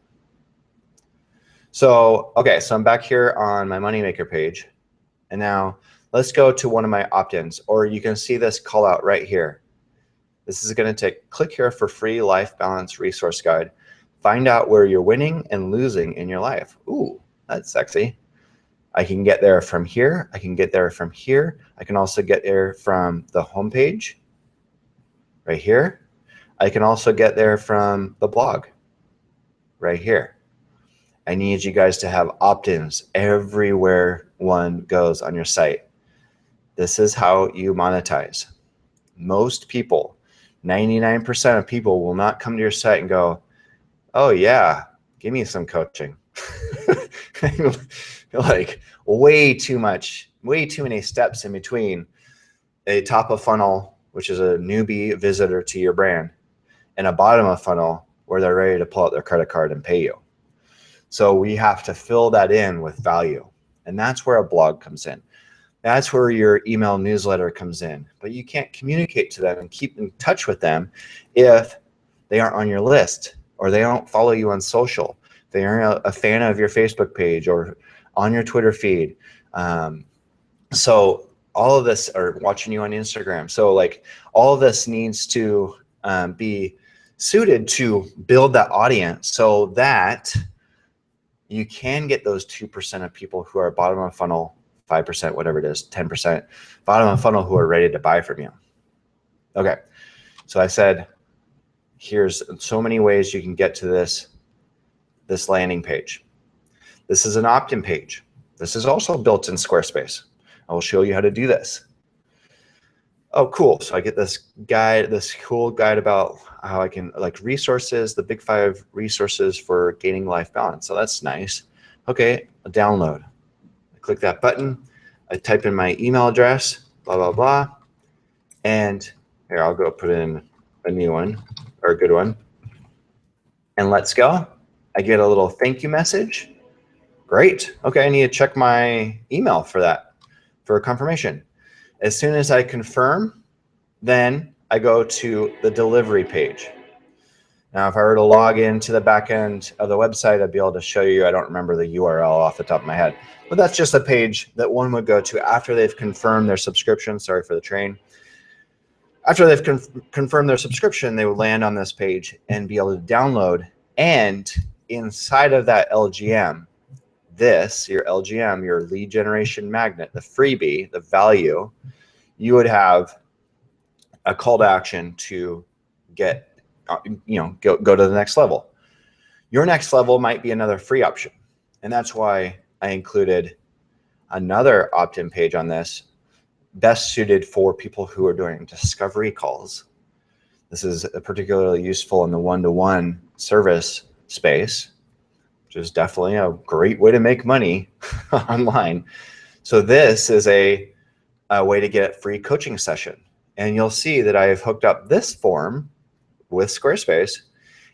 So, okay, so I'm back here on my Moneymaker page, and now let's go to one of my opt-ins, or you can see this call out right here. This is going to click here for free life balance resource guide. Find out where you're winning and losing in your life. Ooh, that's sexy. I can get there from here. I can get there from here. I can also get there from the homepage right here. I can also get there from the blog right here. I need you guys to have opt-ins everywhere one goes on your site. This is how you monetize. Most people, 99% of people will not come to your site and go, oh yeah, give me some coaching. Like way too many steps in between a top of funnel, which is a newbie visitor to your brand, and a bottom of funnel where they're ready to pull out their credit card and pay you. So we have to fill that in with value. And that's where a blog comes in. That's where your email newsletter comes in. But you can't communicate to them and keep in touch with them if they aren't on your list or they don't follow you on social. They aren't a fan of your Facebook page or on your Twitter feed. So all of this, or watching you on Instagram. So like all of this needs to be suited to build that audience so that you can get those 2% of people who are bottom of funnel, 5%, whatever it is, 10%, bottom of funnel who are ready to buy from you. Okay, so I said, here's so many ways you can get to this landing page. This is an opt-in page. This is also built in Squarespace. I will show you how to do this. Oh, cool. So I get this guide, this cool guide about how I can, like, resources, the big 5 resources for gaining life balance. So that's nice. Okay, a download. I click that button. I type in my email address, blah, blah, blah. And here, I'll go put in a new one or a good one. And let's go. I get a little thank you message. Great. Okay, I need to check my email for that, for a confirmation. As soon as I confirm, then I go to the delivery page. Now, if I were to log into the back end of the website, I'd be able to show you. I don't remember the URL off the top of my head, but that's just a page that one would go to after they've confirmed their subscription. Sorry for the train. After they've confirmed their subscription, they would land on this page and be able to download. And inside of that LGM, your LGM, your lead generation magnet, the freebie, the value, you would have a call to action to get, go to the next level. Your next level might be another free option. And that's why I included another opt-in page on this, best suited for people who are doing discovery calls. This is particularly useful in the one-to-one service space, which is definitely a great way to make money online. So this is a way to get a free coaching session. And you'll see that I have hooked up this form with Squarespace,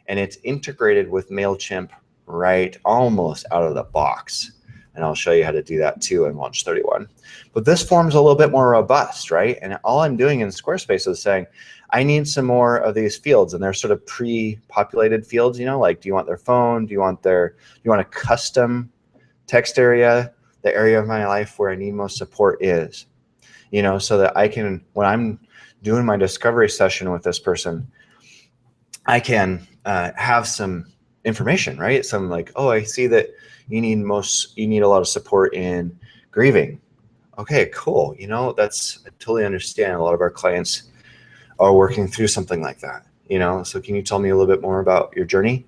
and it's integrated with MailChimp right almost out of the box. And I'll show you how to do that too in Launch 31. But this form's a little bit more robust, right? And all I'm doing in Squarespace is saying, I need some more of these fields, and they're sort of pre-populated fields, like, do you want their phone? Do you want a custom text area? The area of my life where I need most support is, so that I can, when I'm doing my discovery session with this person, I can have some information, right? Some like, oh, I see that you need a lot of support in grieving. Okay, cool. I totally understand. A lot of our clients are working through something like that, so can you tell me a little bit more about your journey?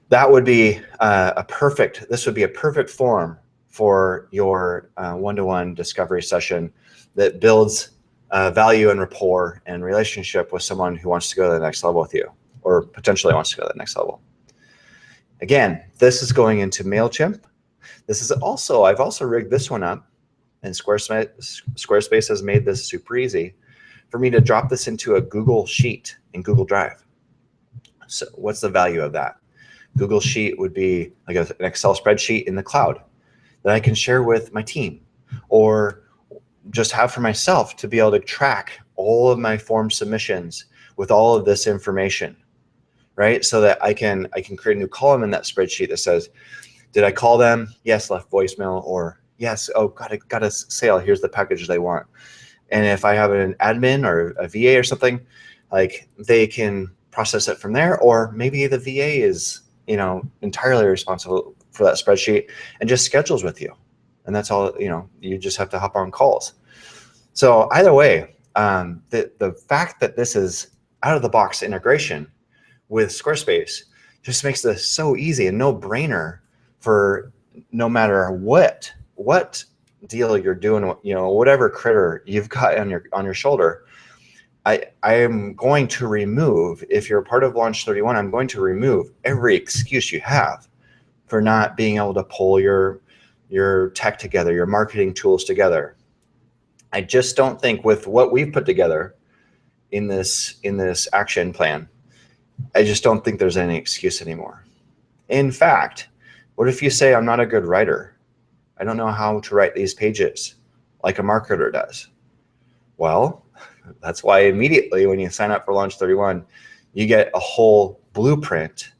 That would be this would be a perfect form for your one-to-one discovery session that builds value and rapport and relationship with someone who wants to go to the next level with you, or potentially wants to go to the next level. Again, this is going into MailChimp. I've also rigged this one up, and Squarespace has made this super easy for me to drop this into a Google Sheet in Google Drive. So what's the value of that? Google Sheet would be like an Excel spreadsheet in the cloud that I can share with my team, or just have for myself to be able to track all of my form submissions with all of this information, right? So that I can create a new column in that spreadsheet that says, did I call them? Yes, left voicemail, or yes, oh, got a sale. Here's the package they want. And if I have an admin or a VA or something, like, they can process it from there, or maybe the VA is, entirely responsible for that spreadsheet and just schedules with you. And that's all, you just have to hop on calls. So either way, the fact that this is out of the box integration with Squarespace just makes this so easy, a no-brainer for no matter what deal you're doing, you know, whatever critter you've got on your shoulder. I am going to remove, if you're a part of Launch 31, I'm going to remove every excuse you have for not being able to pull your tech together, your marketing tools together. I just don't think with what we've put together in this action plan, I just don't think there's any excuse anymore. In fact, what if you say, I'm not a good writer? I don't know how to write these pages like a marketer does. Well, that's why immediately when you sign up for Launch 31, you get a whole blueprint.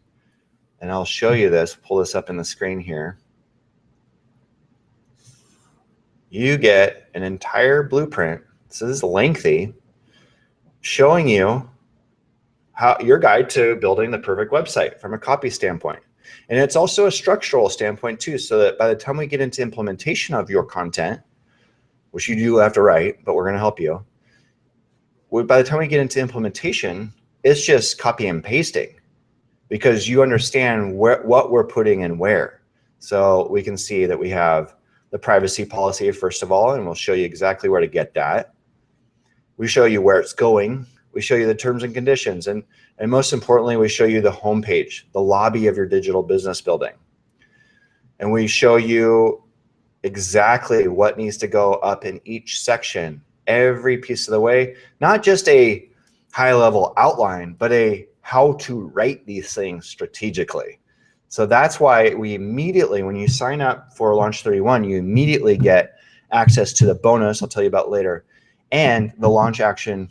And I'll show you this, pull this up in the screen here. You get an entire blueprint. So this is lengthy, showing you how your guide to building the perfect website from a copy standpoint. And it's also a structural standpoint too, so that by the time we get into implementation of your content, which you do have to write, but we're going to help you. By the time we get into implementation, it's just copy and pasting, because you understand what we're putting in where. So we can see that we have the privacy policy first of all, and we'll show you exactly where to get that. We show you where it's going. We show you the terms and conditions. And most importantly, we show you the homepage, the lobby of your digital business building. And we show you exactly what needs to go up in each section, every piece of the way, not just a high level outline, but a how to write these things strategically. So that's why we immediately, when you sign up for Launch 31, you immediately get access to the bonus I'll tell you about later, and the Launch Action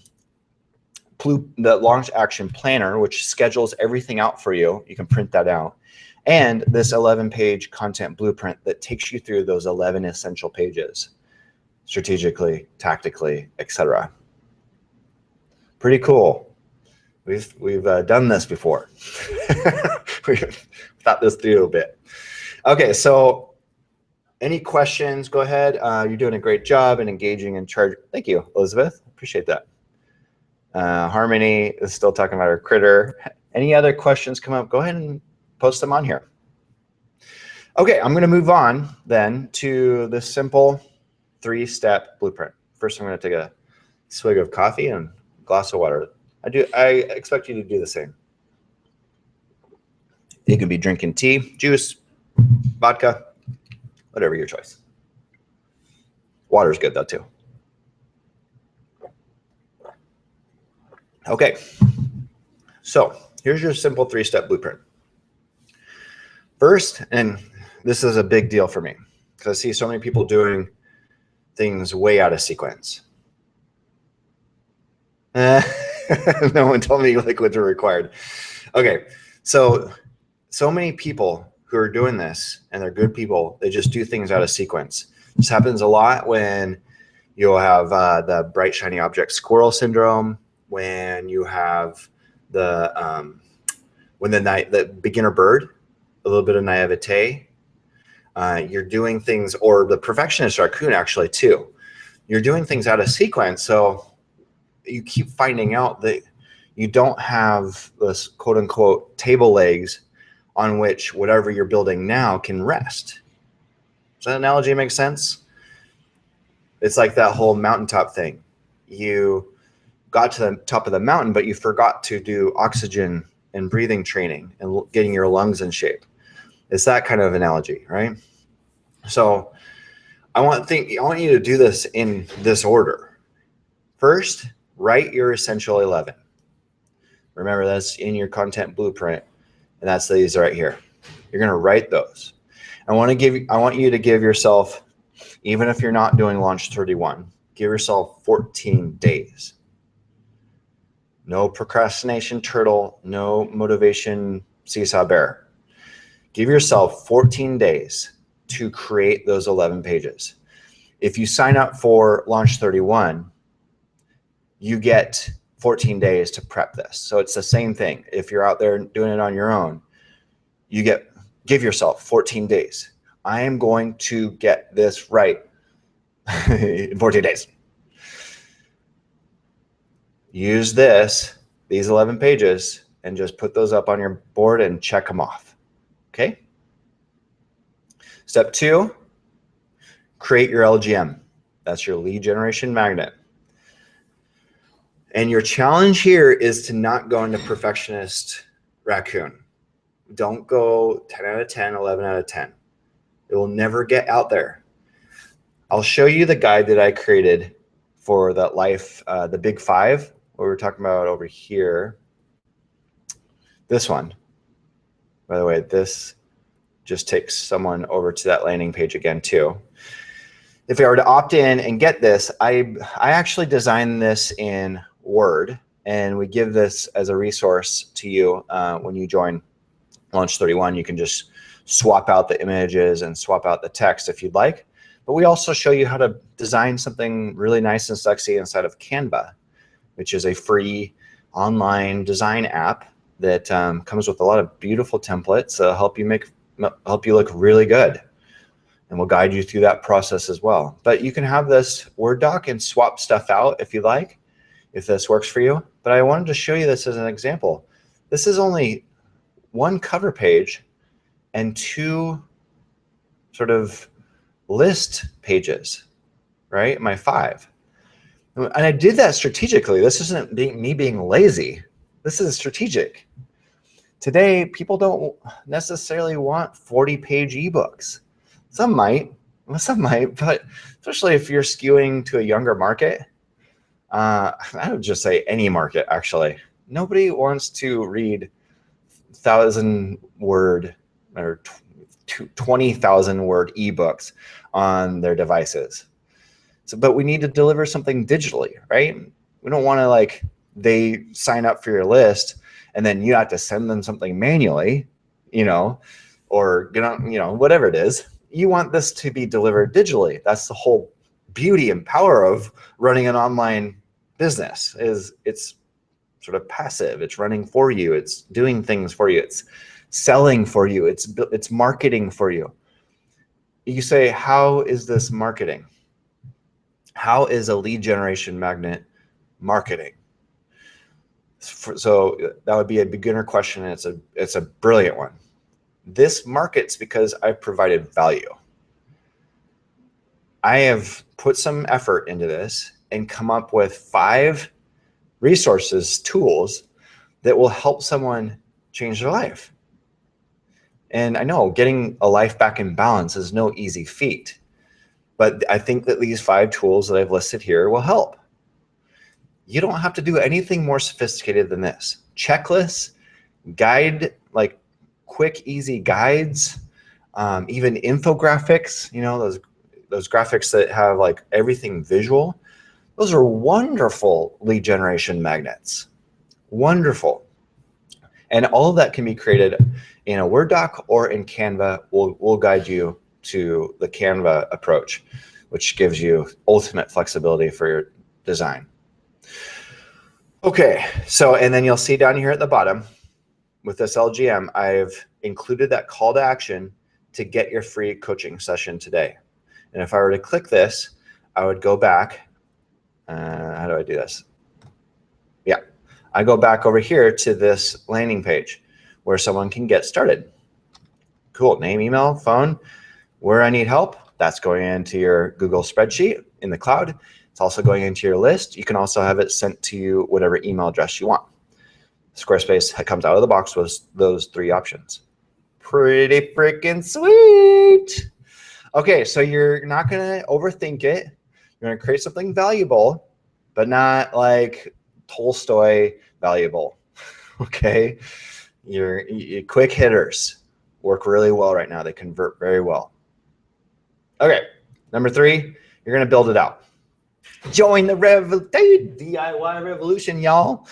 Planner, which schedules everything out for you. You can print that out. And this 11-page content blueprint that takes you through those 11 essential pages, strategically, tactically, etc. Pretty cool. We've done this before. We've thought this through a bit. Okay, so any questions? Go ahead. You're doing a great job and engaging in charge. Thank you, Elizabeth. Appreciate that. Harmony is still talking about her critter. Any other questions come up? Go ahead and post them on here. Okay, I'm going to move on then to the simple 3-step blueprint. First, I'm going to take a swig of coffee and a glass of water. I expect you to do the same. You can be drinking tea, juice, vodka, whatever your choice. Water's good though too. Okay, so here's your simple 3-step blueprint. First, and this is a big deal for me because I see so many people doing things way out of sequence. No one told me liquids are required. Okay, so many people who are doing this, and they're good people, they just do things out of sequence. This happens a lot when you'll have the bright shiny object squirrel syndrome, when you have the beginner bird, a little bit of naivete. You're doing things, or the perfectionist raccoon actually too. You're doing things out of sequence, so you keep finding out that you don't have this quote unquote table legs on which whatever you're building now can rest. Does that analogy make sense? It's like that whole mountaintop thing. You got to the top of the mountain, but you forgot to do oxygen and breathing training and getting your lungs in shape. It's that kind of analogy, right? So I want you to do this in this order. First, write your essential 11. Remember, that's in your content blueprint, and that's these right here. You're going to write those. I want you to give yourself, even if you're not doing Launch 31, give yourself 14 days. No procrastination turtle, no motivation seesaw bear. Give yourself 14 days to create those 11 pages. If you sign up for Launch 31, you get 14 days to prep this. So it's the same thing. If you're out there doing it on your own, give yourself 14 days. I am going to get this right in 14 days. Use these 11 pages, and just put those up on your board and check them off. Okay? Step 2, create your LGM. That's your lead generation magnet. And your challenge here is to not go into perfectionist raccoon. Don't go 10 out of 10, 11 out of 10. It will never get out there. I'll show you the guide that I created for that life, the big 5, what we're talking about over here. This one, by the way, this just takes someone over to that landing page again too. If I were to opt in and get this, I actually designed this in Word, and we give this as a resource to you when you join Launch 31. You can just swap out the images and swap out the text if you'd like. But we also show you how to design something really nice and sexy inside of Canva, which is a free online design app that comes with a lot of beautiful templates that help you look really good. And we'll guide you through that process as well. But you can have this Word doc and swap stuff out if you like, if this works for you. But I wanted to show you this as an example. This is only one cover page and 2 sort of list pages, right? My 5. And I did that strategically. This isn't me being lazy. This is strategic. Today, people don't necessarily want 40-page ebooks. Some might, but especially if you're skewing to a younger market, I would just say any market, actually. Nobody wants to read 1,000-word or 20,000-word ebooks on their devices. But we need to deliver something digitally, right? We don't want to they sign up for your list and then you have to send them something manually, or get on, whatever it is. You want this to be delivered digitally. That's the whole beauty and power of running an online business. Is it's sort of passive. It's running for you. It's doing things for you. It's selling for you. It's marketing for you. You say, how is this marketing? How is a lead generation magnet marketing? So that would be a beginner question, and it's a brilliant one. This markets because I've provided value. I have put some effort into this and come up with 5 resources, tools that will help someone change their life. And I know getting a life back in balance is no easy feat, but I think that these 5 tools that I've listed here will help. You don't have to do anything more sophisticated than this. Checklists, guide, quick, easy guides, even infographics, those graphics that have everything visual. Those are wonderful lead generation magnets. Wonderful. And all of that can be created in a Word doc or in Canva. We'll guide you to the Canva approach, which gives you ultimate flexibility for your design. Okay, and then you'll see down here at the bottom with this LGM, I've included that call to action to get your free coaching session today. And if I were to click this, I would go back. How do I do this? Yeah, I go back over here to this landing page where someone can get started. Cool, name, email, phone, where I need help. That's going into your Google spreadsheet in the cloud. It's also going into your list. You can also have it sent to you whatever email address you want. Squarespace comes out of the box with those 3 options. Pretty freaking sweet. Okay, so you're not going to overthink it. You're going to create something valuable, but not like Tolstoy valuable. Okay, your quick hitters work really well right now. They convert very well. Okay, number 3, you're going to build it out. Join the DIY revolution, y'all.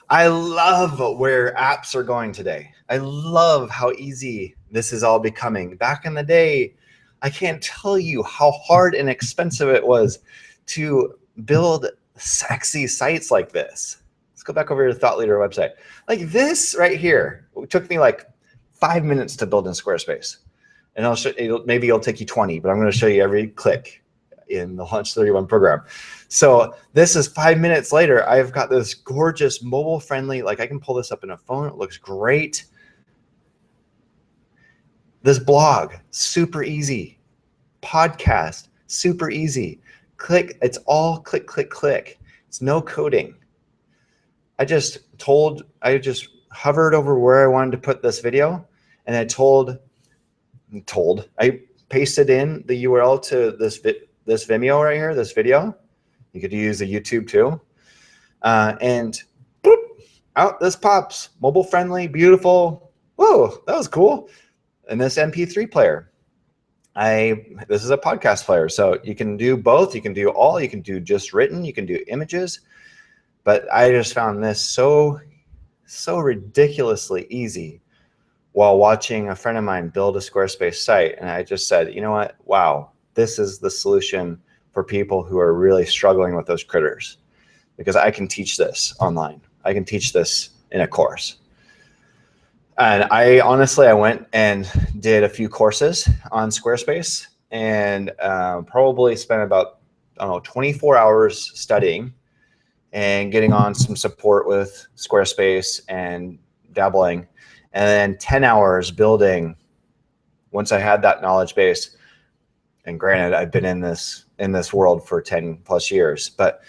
I love where apps are going today. I love how easy this is all becoming. Back in the day, I can't tell you how hard and expensive it was to build sexy sites like this. Let's go back over to the Thought Leader website. Like this right here, it took me 5 minutes to build in Squarespace. And I'll show you, maybe it'll take you 20, but I'm going to show you every click in the Launch 31 program. So this is 5 minutes later. I've got this gorgeous mobile friendly, I can pull this up in a phone. It looks great. This blog, super easy. Podcast, super easy. Click, it's all click, click, click. It's no coding. I just hovered over where I wanted to put this video, and I pasted in the URL to this Vimeo right here, this video. You could use a YouTube too. And boop, out this pops. Mobile friendly, beautiful. Whoa, that was cool. And this MP3 player. This is a podcast player, so you can do both. You can do all. You can do just written. You can do images. But I just found this so ridiculously easy while watching a friend of mine build a Squarespace site. And I just said, you know what? Wow, this is the solution for people who are really struggling with those critters, because I can teach this online. I can teach this in a course. And I went and did a few courses on Squarespace, and probably spent about, 24 hours studying and getting on some support with Squarespace and dabbling, and then 10 hours building once I had that knowledge base. And granted, I've been in this world for 10 plus years, but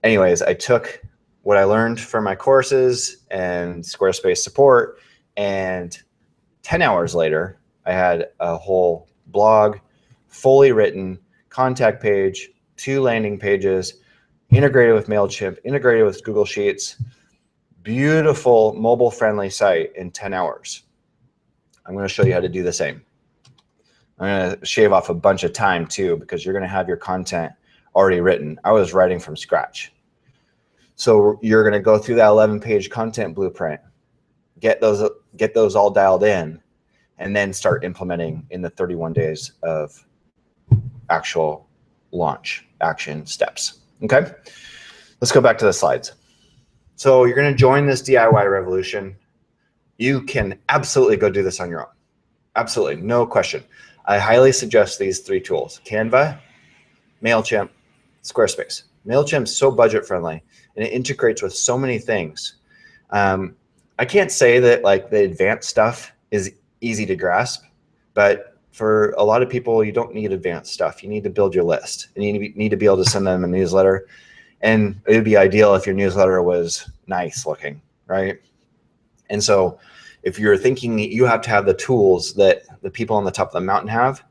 anyways, I took what I learned from my courses and Squarespace support, and 10 hours later, I had a whole blog, fully written, contact page, 2 landing pages, integrated with MailChimp, integrated with Google Sheets, beautiful mobile-friendly site in 10 hours. I'm going to show you how to do the same. I'm going to shave off a bunch of time too, because you're going to have your content already written. I was writing from scratch. So you're going to go through that 11-page content blueprint, get those all dialed in, and then start implementing in the 31 days of actual launch action steps. Okay, let's go back to the slides. So you're going to join this DIY revolution. You can absolutely go do this on your own. Absolutely, no question. I highly suggest these 3 tools: Canva, MailChimp, Squarespace. MailChimp's so budget friendly, and it integrates with so many things. I can't say that like the advanced stuff is easy to grasp, but for a lot of people, you don't need advanced stuff. You need to build your list, and you need to be able to send them a newsletter. And it would be ideal if your newsletter was nice looking, right? And so if you're thinking you have to have the tools that the people on the top of the mountain have,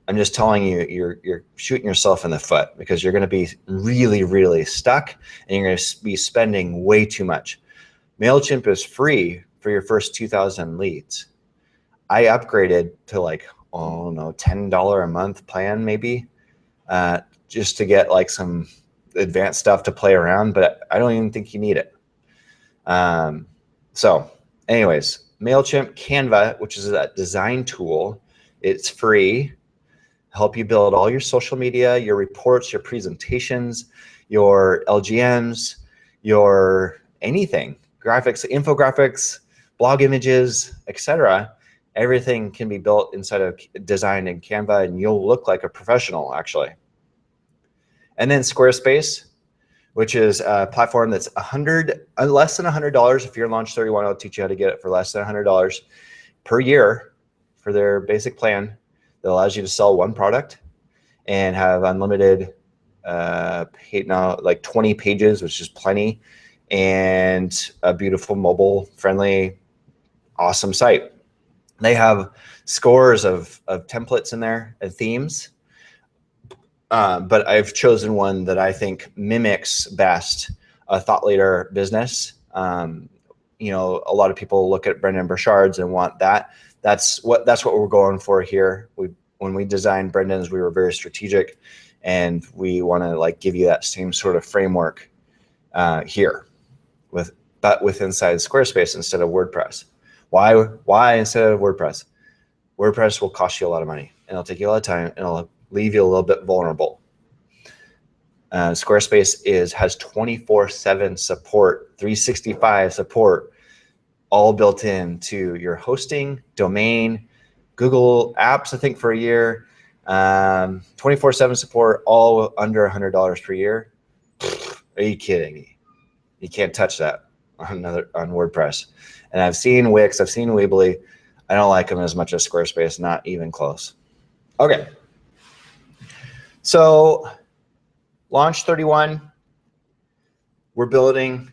I'm just telling you, you're shooting yourself in the foot, because you're going to be really, really stuck, and you're going to be spending way too much. MailChimp is free for your first 2,000 leads. I upgraded to like, $10 a month plan maybe, just to get like some advanced stuff to play around, but I don't even think you need it. So anyways, MailChimp, Canva, which is a design tool, it's free. Help you build all your social media, your reports, your presentations, your LGMs, your anything, graphics, infographics, blog images, etc. Everything can be built inside of designed in Canva, and you'll look like a professional actually. And then Squarespace, which is a platform that's less than $100. If you're Launch 31, I'll teach you how to get it for less than $100 per year for their basic plan that allows you to sell 1 product and have unlimited, like 20 pages, which is plenty, and a beautiful mobile-friendly, awesome site. They have scores of templates in there and themes. But I've chosen one that I think mimics best a thought leader business. A lot of people look at Brendon Burchard's and want that. That's what we're going for here. When we designed Brendon's, we were very strategic, and we want to like give you that same sort of framework here, but with inside Squarespace instead of WordPress. Why instead of WordPress? WordPress will cost you a lot of money, and it'll take you a lot of time, and it'll leave you a little bit vulnerable. Squarespace has 24/7 support, 365 support, all built into your hosting, domain, Google Apps, I think for a year, 24/7 support, all under $100 per year. Are you kidding me? You can't touch that on WordPress. And I've seen Wix, I've seen Weebly. I don't like them as much as Squarespace, not even close. Okay. So Launch 31, we're building.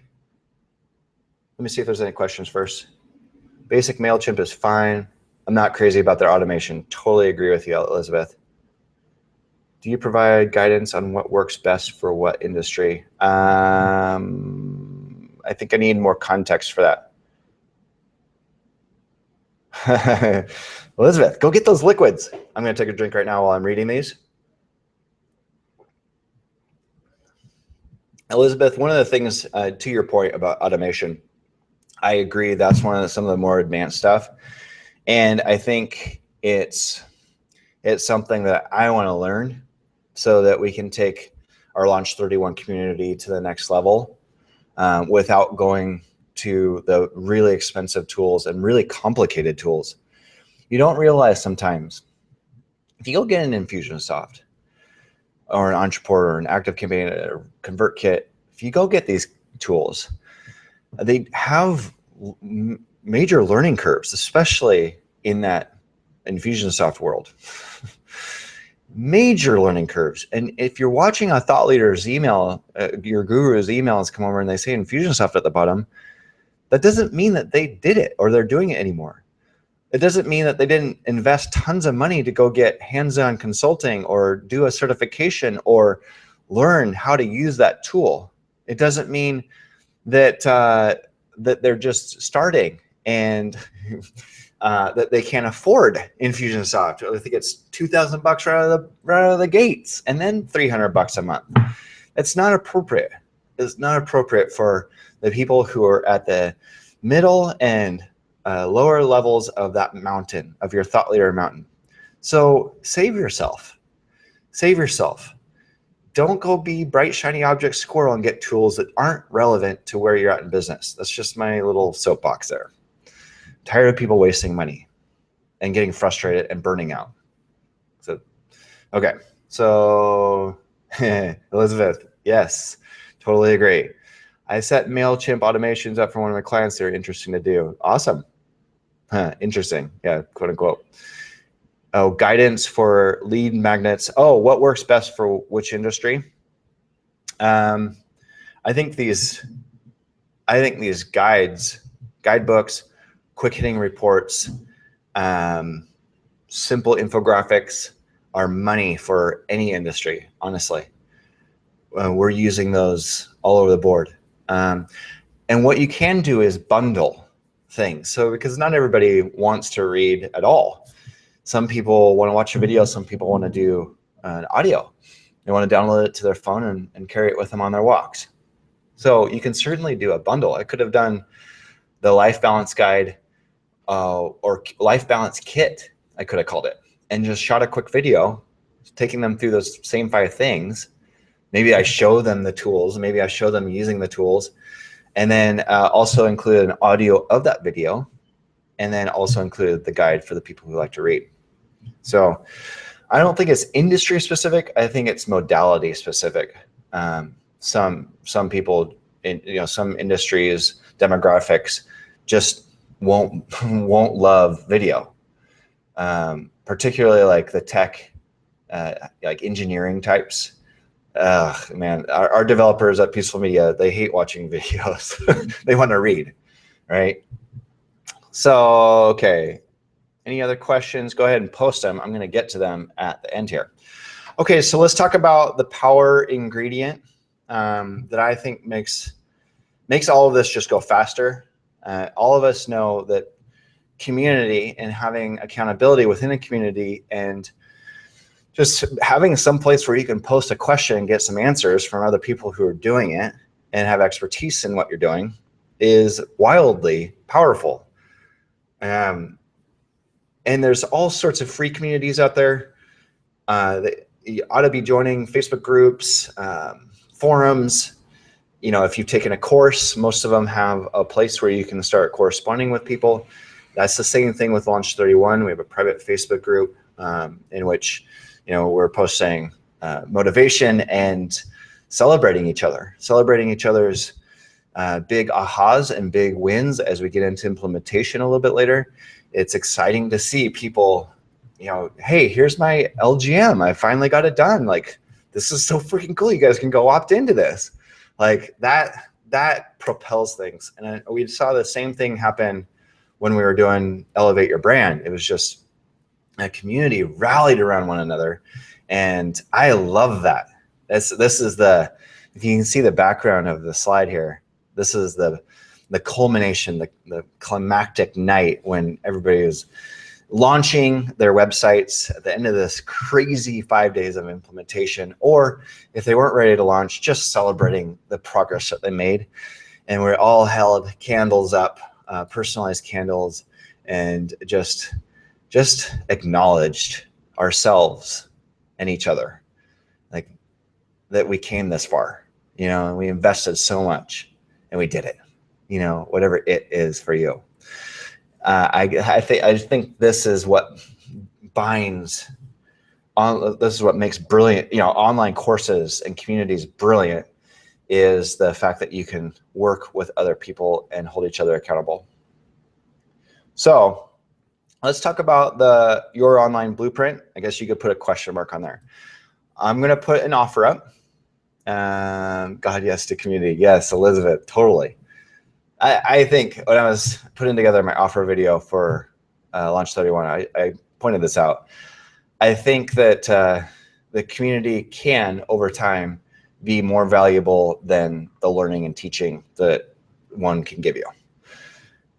Let me see if there's any questions first. Basic MailChimp is fine. I'm not crazy about their automation. Totally agree with you, Elizabeth. Do you provide guidance on what works best for what industry? I think I need more context for that. Elizabeth, go get those liquids. I'm going to take a drink right now while I'm reading these. Elizabeth, one of the things, to your point about automation, I agree that's one of some of the more advanced stuff. And I think it's something that I want to learn so that we can take our Launch 31 community to the next level without going to the really expensive tools and really complicated tools. You don't realize sometimes, if you go get an Infusionsoft or an Entreport or an ActiveCampaign or ConvertKit, if you go get these tools, they have major learning curves, especially in that Infusionsoft world. Major learning curves. And if you're watching a thought leader's email, your guru's emails come over and they say Infusionsoft at the bottom, that doesn't mean that they did it or they're doing it anymore. It doesn't mean that they didn't invest tons of money to go get hands-on consulting or do a certification or learn how to use that tool. It doesn't mean that that they're just starting and that they can't afford Infusionsoft. I think it's $2,000 right out of the gates, and then $300 a month. It's not appropriate. It's not appropriate for the people who are at the middle and lower levels of that mountain, of your thought leader mountain. So save yourself. Save yourself. Don't go be bright, shiny object squirrel and get tools that aren't relevant to where you're at in business. That's just my little soapbox there. Tired of people wasting money and getting frustrated and burning out. So, okay. So, Elizabeth, yes, totally agree. I set MailChimp automations up for one of my clients. They're interesting to do. Awesome. Interesting. Yeah, quote unquote. Oh, guidance for lead magnets. Oh, what works best for which industry? I think these guidebooks, quick hitting reports, simple infographics are money for any industry, honestly. We're using those all over the board. And what you can do is bundle things. So because not everybody wants to read at all. Some people want to watch a video. Some people want to do an audio. They want to download it to their phone and carry it with them on their walks. So you can certainly do a bundle. I could have done the Life Balance Guide or Life Balance Kit, I could have called it, and just shot a quick video, taking them through those same 5 things. Maybe I show them the tools. Maybe I show them using the tools, and then also include an audio of that video, and then also include the guide for the people who like to read. So I don't think it's industry specific. I think it's modality specific. Some people in some industries, demographics just won't love video, particularly like the tech, like engineering types. Man, our developers at Peaceful Media, they hate watching videos. They want to read, right? So, okay. Any other questions? Go ahead and post them. I'm going to get to them at the end here. Okay, so let's talk about the power ingredient that I think makes all of this just go faster. All of us know that community and having accountability within a community and just having some place where you can post a question and get some answers from other people who are doing it and have expertise in what you're doing is wildly powerful. And there's all sorts of free communities out there that you ought to be joining: Facebook groups, forums. If you've taken a course, most of them have a place where you can start corresponding with people. That's the same thing with Launch 31. We have a private Facebook group in which we're posting motivation and celebrating each other's big ahas and big wins as we get into implementation a little bit later. It's exciting to see people, hey, here's my LGM. I finally got it done. Like, this is so freaking cool. You guys can go opt into this. Like that propels things. And we saw the same thing happen when we were doing Elevate Your Brand. It was just a community rallied around one another. And I love that. This is if you can see the background of the slide here, this is the culmination, the climactic night when everybody is launching their websites at the end of this crazy 5 days of implementation, or if they weren't ready to launch, just celebrating the progress that they made. And we all held candles up, personalized candles, and just acknowledged ourselves and each other, like that we came this far, and we invested so much and we did it, whatever it is for you. I think this is what binds on. This is what makes brilliant, online courses and communities brilliant, is the fact that you can work with other people and hold each other accountable. So let's talk about your online blueprint. I guess you could put a question mark on there. I'm going to put an offer up. God, yes, to community. Yes, Elizabeth, totally. I think when I was putting together my offer video for Launch 31, I pointed this out. I think that the community can, over time, be more valuable than the learning and teaching that one can give you.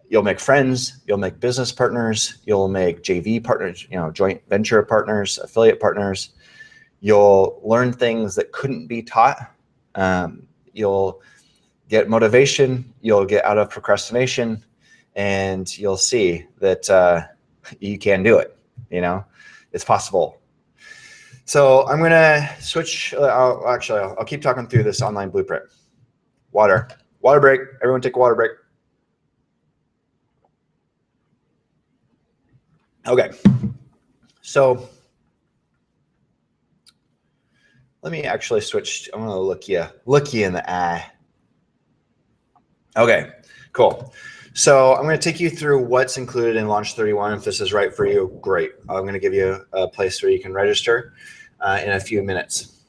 You'll make friends, you'll make business partners, you'll make JV partners, joint venture partners, affiliate partners. You'll learn things that couldn't be taught. You'll get motivation, you'll get out of procrastination, and you'll see that you can do it. It's possible. So I'm gonna switch. I'll keep talking through this online blueprint. Water break. Everyone take a water break. Okay, so let me actually switch. I'm gonna look you in the eye. Okay, cool. So I'm going to take you through what's included in Launch 31. If this is right for you, great. I'm going to give you a place where you can register in a few minutes.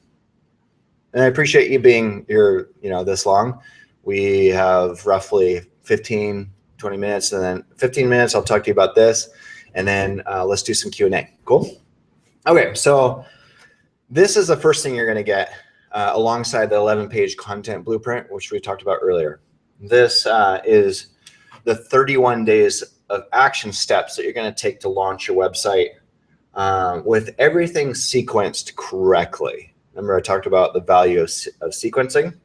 And I appreciate you being here, this long. We have roughly 15, 20 minutes, and then 15 minutes, I'll talk to you about this. And then let's do some Q&A. Cool? Okay, so this is the first thing you're going to get alongside the 11-page content blueprint, which we talked about earlier. This is the 31 days of action steps that you're going to take to launch your website with everything sequenced correctly. Remember, I talked about the value of sequencing.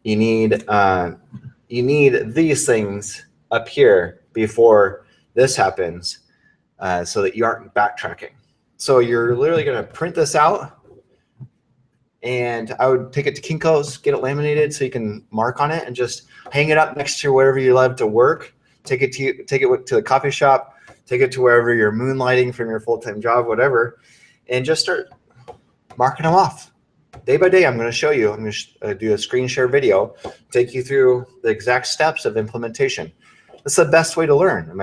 You need these things up here before this happens so that you aren't backtracking. So you're literally going to print this out, and I would take it to Kinko's, get it laminated so you can mark on it, and just hang it up next to wherever you love to work. Take it to the coffee shop, take it to wherever you're moonlighting from your full-time job, whatever, and just start marking them off. Day by day, I'm going to show you. I'm going to do a screen share video, take you through the exact steps of implementation. That's the best way to learn. Am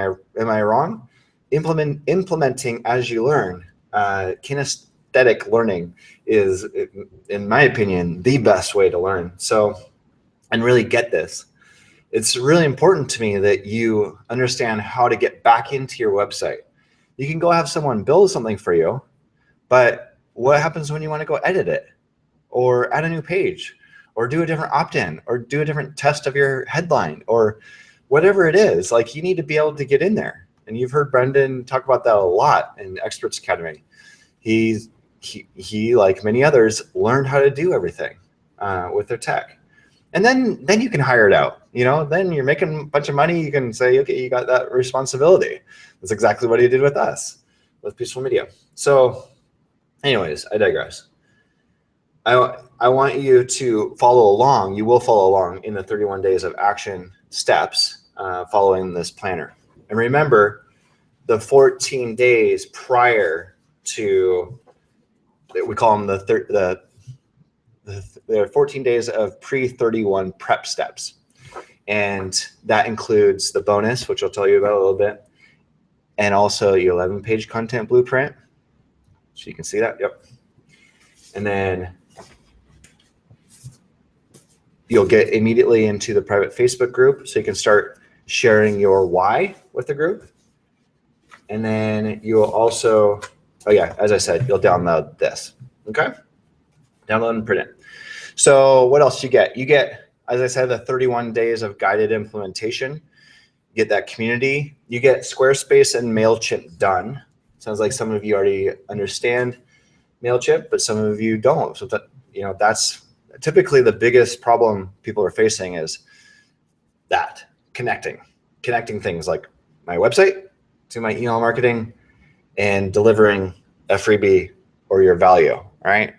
I wrong? Implementing as you learn. Kinesthetic learning is, in my opinion, the best way to learn. So, and really get this. It's really important to me that you understand how to get back into your website. You can go have someone build something for you, but what happens when you want to go edit it or add a new page or do a different opt-in or do a different test of your headline or whatever it is? Like, you need to be able to get in there. And you've heard Brendan talk about that a lot in Experts Academy. He, like many others, learned how to do everything with their tech. And then you can hire it out. Then you're making a bunch of money. You can say, okay, you got that responsibility. That's exactly what he did with us, with Peaceful Media. So anyways, I digress. I want you to follow along. You will follow along in the 31 days of action steps following this planner. And remember, the 14 days prior to, we call them the 14 days of pre-31 prep steps. And that includes the bonus, which I'll tell you about a little bit, and also your 11-page content blueprint. So you can see that, yep. And then you'll get immediately into the private Facebook group, so you can start sharing your why with the group. And then you will also, oh yeah, as I said, you'll download this, okay? Download and print it. So what else do you get? You get, as I said, the 31 days of guided implementation. You get that community. You get Squarespace and MailChimp done. Sounds like some of you already understand MailChimp, but some of you don't. So that, you know, that's typically the biggest problem people are facing, is that connecting things like my website to my email marketing and delivering a freebie or your value. All right.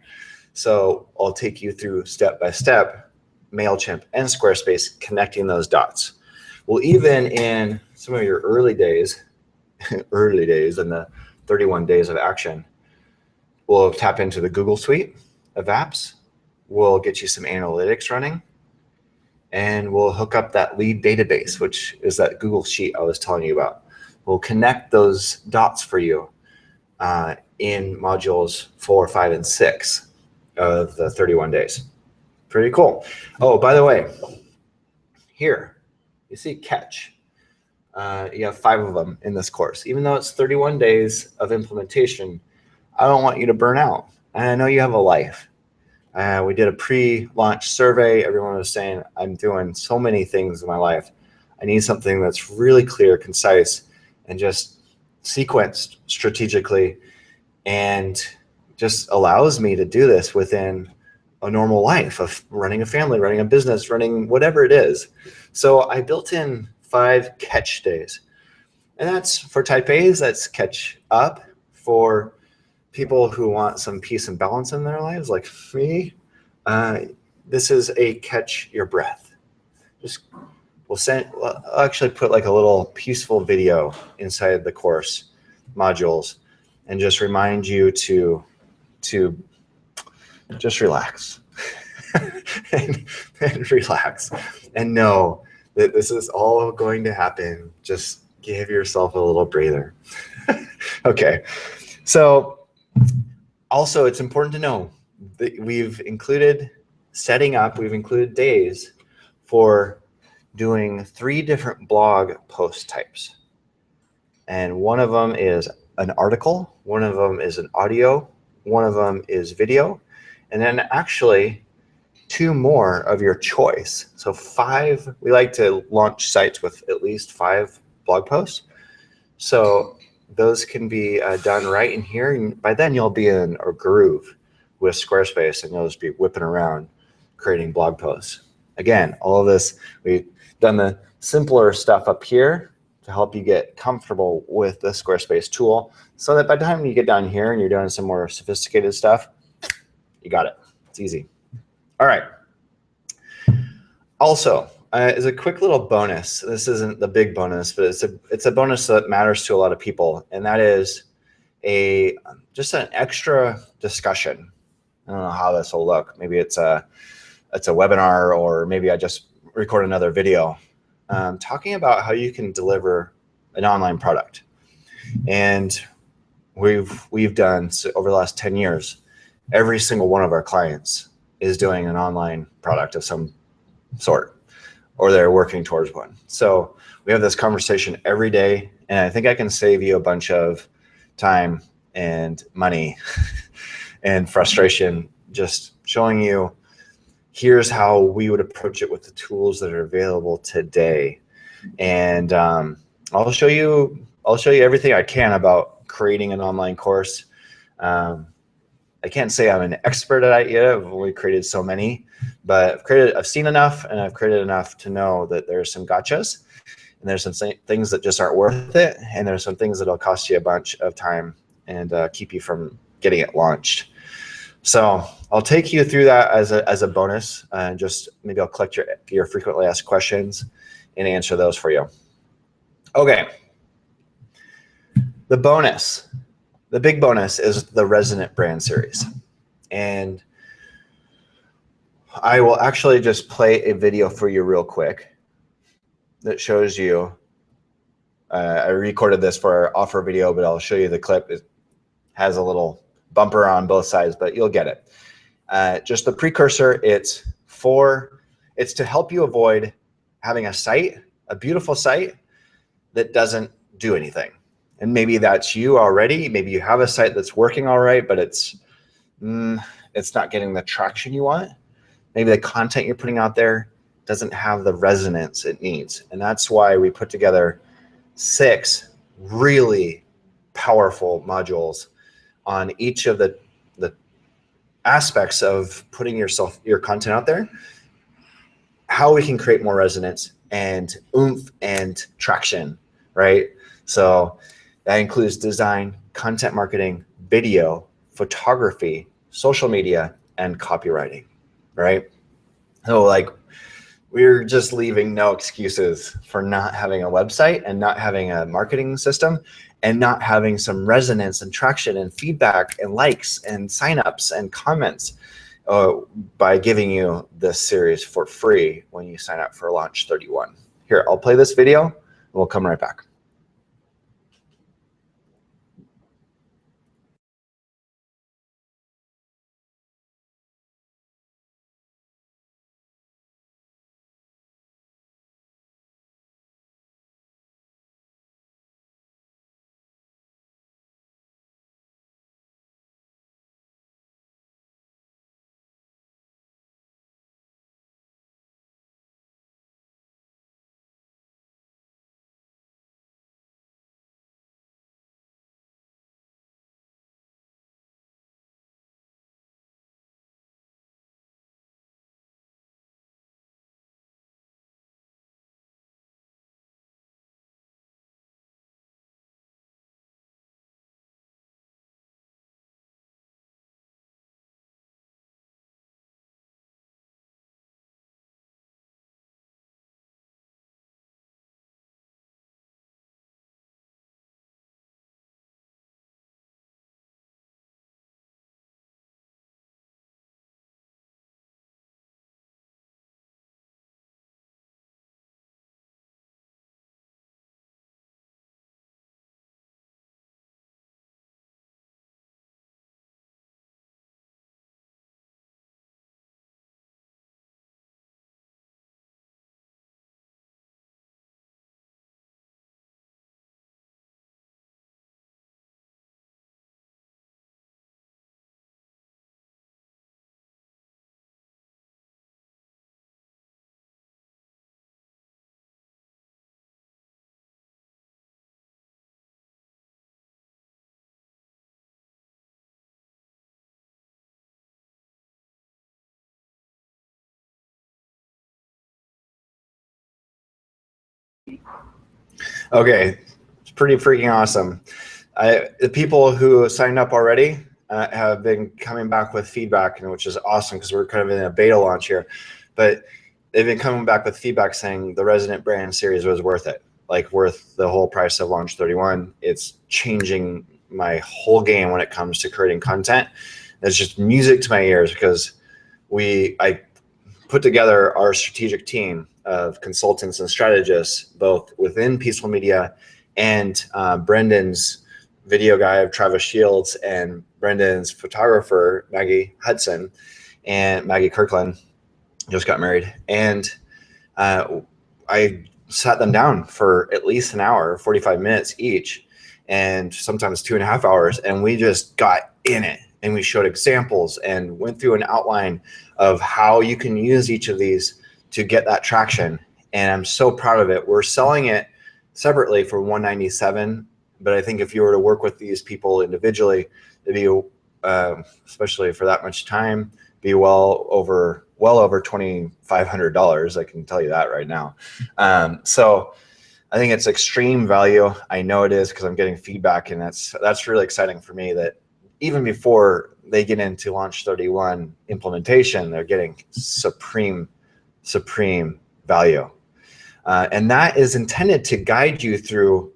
So I'll take you through step by step MailChimp and Squarespace, connecting those dots. Well, even in some of your early days in the 31 days of action, we'll tap into the Google Suite of apps. We'll get you some analytics running, and we'll hook up that lead database, which is that Google Sheet I was telling you about. We'll connect those dots for you in modules 4, 5, and 6 of the 31 days. Pretty cool. Oh, by the way, here, you see catch. You have 5 of them in this course. Even though it's 31 days of implementation, I don't want you to burn out. And I know you have a life. We did a pre-launch survey. Everyone was saying, I'm doing so many things in my life. I need something that's really clear, concise, and just sequenced strategically, and just allows me to do this within a normal life of running a family, running a business, running whatever it is. So I built in 5 catch days. And that's for type A's, that's catch up. For people who want some peace and balance in their lives, like me, this is a catch your breath. I'll actually put like a little peaceful video inside the course modules and just remind you to just relax and relax and know that this is all going to happen. Just give yourself a little breather. Okay. So also, it's important to know that we've included days for doing 3 different blog post types. And one of them is an article, one of them is an audio, one of them is video, and then actually 2 more of your choice. So 5, we like to launch sites with at least 5 blog posts. So those can be done right in here. And by then you'll be in a groove with Squarespace, and you'll just be whipping around creating blog posts. Again, all of this, we've done the simpler stuff up here to help you get comfortable with the Squarespace tool, so that by the time you get down here and you're doing some more sophisticated stuff, you got it. It's easy. All right. Also, as a quick little bonus, this isn't the big bonus, but it's a bonus that matters to a lot of people, and that is just an extra discussion. I don't know how this will look. Maybe it's a webinar, or maybe I just record another video talking about how you can deliver an online product. And we've done, so over the last 10 years, every single one of our clients is doing an online product of some sort, or they're working towards one. So we have this conversation every day, and I think I can save you a bunch of time and money and frustration, just showing you, here's how we would approach it with the tools that are available today. And I'll show you everything I can about creating an online course. I can't say I'm an expert at it yet. I've only created so many, but I've seen enough, and I've created enough to know that there's some gotchas, and there's some things that just aren't worth it, and there's some things that'll cost you a bunch of time and keep you from getting it launched. So I'll take you through that as a bonus, and just maybe I'll collect your frequently asked questions and answer those for you. Okay. The big bonus is the Resonant Brand Series. And I will actually just play a video for you real quick that shows you, I recorded this for our offer video, but I'll show you the clip. It has a little bumper on both sides, but you'll get it. Just the precursor, it's to help you avoid having a site, a beautiful site that doesn't do anything. And maybe that's you already. Maybe you have a site that's working all right, but it's not getting the traction you want. Maybe the content you're putting out there doesn't have the resonance it needs. And that's why we put together 6 really powerful modules on each of the aspects of putting your content out there, how we can create more resonance and oomph and traction, right? So that includes design, content marketing, video, photography, social media, and copywriting, right? So like, we're just leaving no excuses for not having a website and not having a marketing system and not having some resonance and traction and feedback and likes and signups and comments by giving you this series for free when you sign up for Launch 31. Here, I'll play this video and we'll come right back. Okay, it's pretty freaking awesome. The people who signed up already have been coming back with feedback, which is awesome because we're kind of in a beta launch here. But they've been coming back with feedback saying the Resonant Brand series was worth it, like worth the whole price of Launch 31. It's changing my whole game when it comes to creating content. It's just music to my ears because I put together our strategic team of consultants and strategists, both within Peaceful Media and Brendan's video guy of Travis Shields and Brendan's photographer, Maggie Hudson, and Maggie Kirkland just got married. And I sat them down for at least an hour, 45 minutes each, and sometimes 2.5 hours. And we just got in it. And we showed examples and went through an outline of how you can use each of these to get that traction. And I'm so proud of it. We're selling it separately for $197, but I think if you were to work with these people individually, it'd be, especially for that much time, be well over $2,500. I can tell you that right now. So I think it's extreme value. I know it is because I'm getting feedback, and that's really exciting for me that even before they get into Launch 31 implementation, they're getting supreme value. And that is intended to guide you to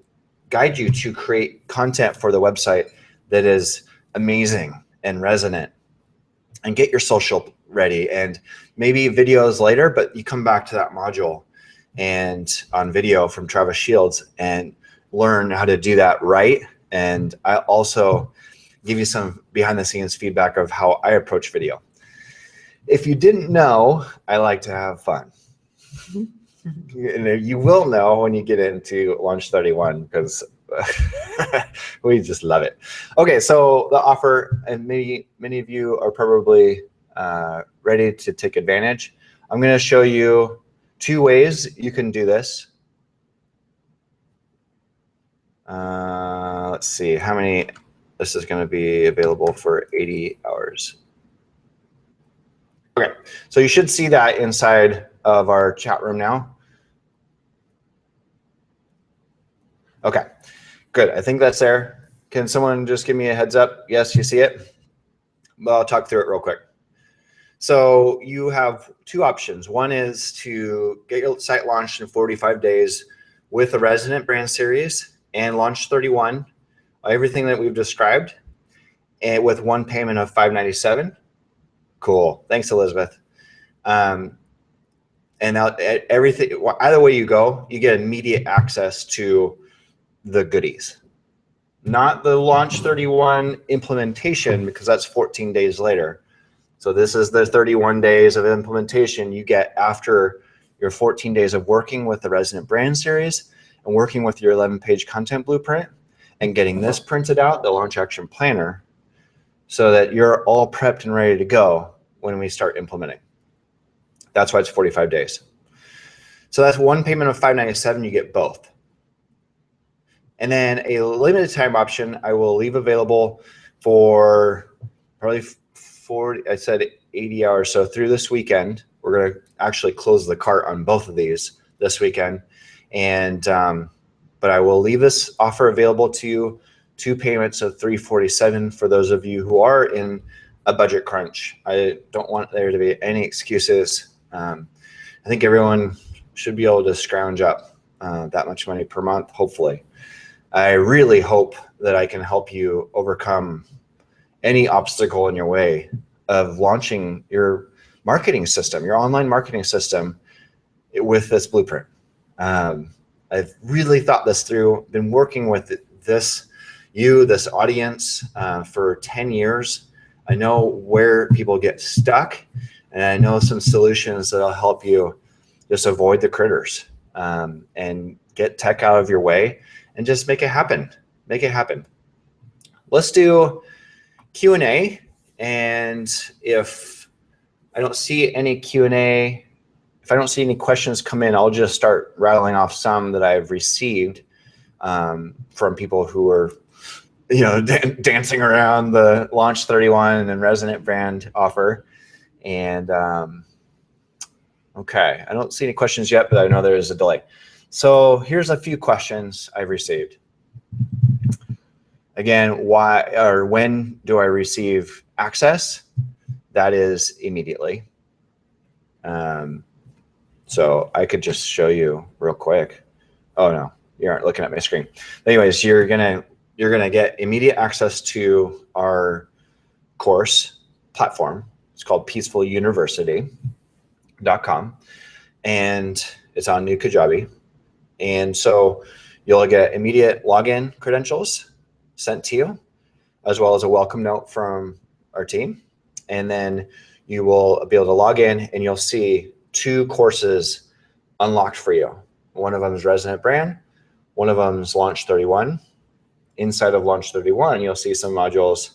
create content for the website that is amazing and resonant, and get your social ready, and maybe videos later, but you come back to that module and on video from Travis Shields and learn how to do that right. And I also give you some behind the scenes feedback of how I approach video. If you didn't know, I like to have fun. And you will know when you get into Launch 31 because we just love it. Okay, so the offer, and many of you are probably ready to take advantage. I'm going to show you 2 ways you can do this. Let's see how many. This is going to be available for 80 hours. Okay, so you should see that inside of our chat room now. Okay, good. I think that's there. Can someone just give me a heads up? Yes, you see it? Well, I'll talk through it real quick. So you have 2 options. One is to get your site launched in 45 days with the Resident Brand Series and Launch 31, everything that we've described, and with 1 payment of $597. Cool. Thanks, Elizabeth. And now everything, either way you go, you get immediate access to the goodies. Not the Launch 31 implementation, because that's 14 days later. So this is the 31 days of implementation you get after your 14 days of working with the Resident Brand Series and working with your 11-page content blueprint and getting this printed out, the Launch Action Planner, so that you're all prepped and ready to go when we start implementing. That's why it's 45 days. So that's 1 payment of $597, you get both. And then a limited time option I will leave available for probably 40, I said 80 hours. So through this weekend, we're going to actually close the cart on both of these this weekend. And, but I will leave this offer available to you, 2 payments of $347 for those of you who are in a budget crunch. I don't want there to be any excuses. I think everyone should be able to scrounge up that much money per month, hopefully. I really hope that I can help you overcome any obstacle in your way of launching your marketing system, your online marketing system with this blueprint. I've really thought this through, been working with this audience for 10 years. I know where people get stuck, and I know some solutions that'll help you just avoid the critters and get tech out of your way and just make it happen. Make it happen. Let's do Q&A, and if I don't see any Q&A, if I don't see any questions come in, I'll just start rattling off some that I've received from people who are, dancing around the Launch 31 and Resident Brand offer. And okay, I don't see any questions yet, but I know there is a delay. So here's a few questions I've received. Again, why or when do I receive access? That is immediately. So I could just show you real quick. Oh no, you aren't looking at my screen. But anyways, you're gonna get immediate access to our course platform. It's called peacefuluniversity.com, and it's on New Kajabi. And so you'll get immediate login credentials sent to you, as well as a welcome note from our team. And then you will be able to log in and you'll see 2 courses unlocked for you. One of them is Resident Brand. One of them is Launch 31. Inside of Launch 31, you'll see some modules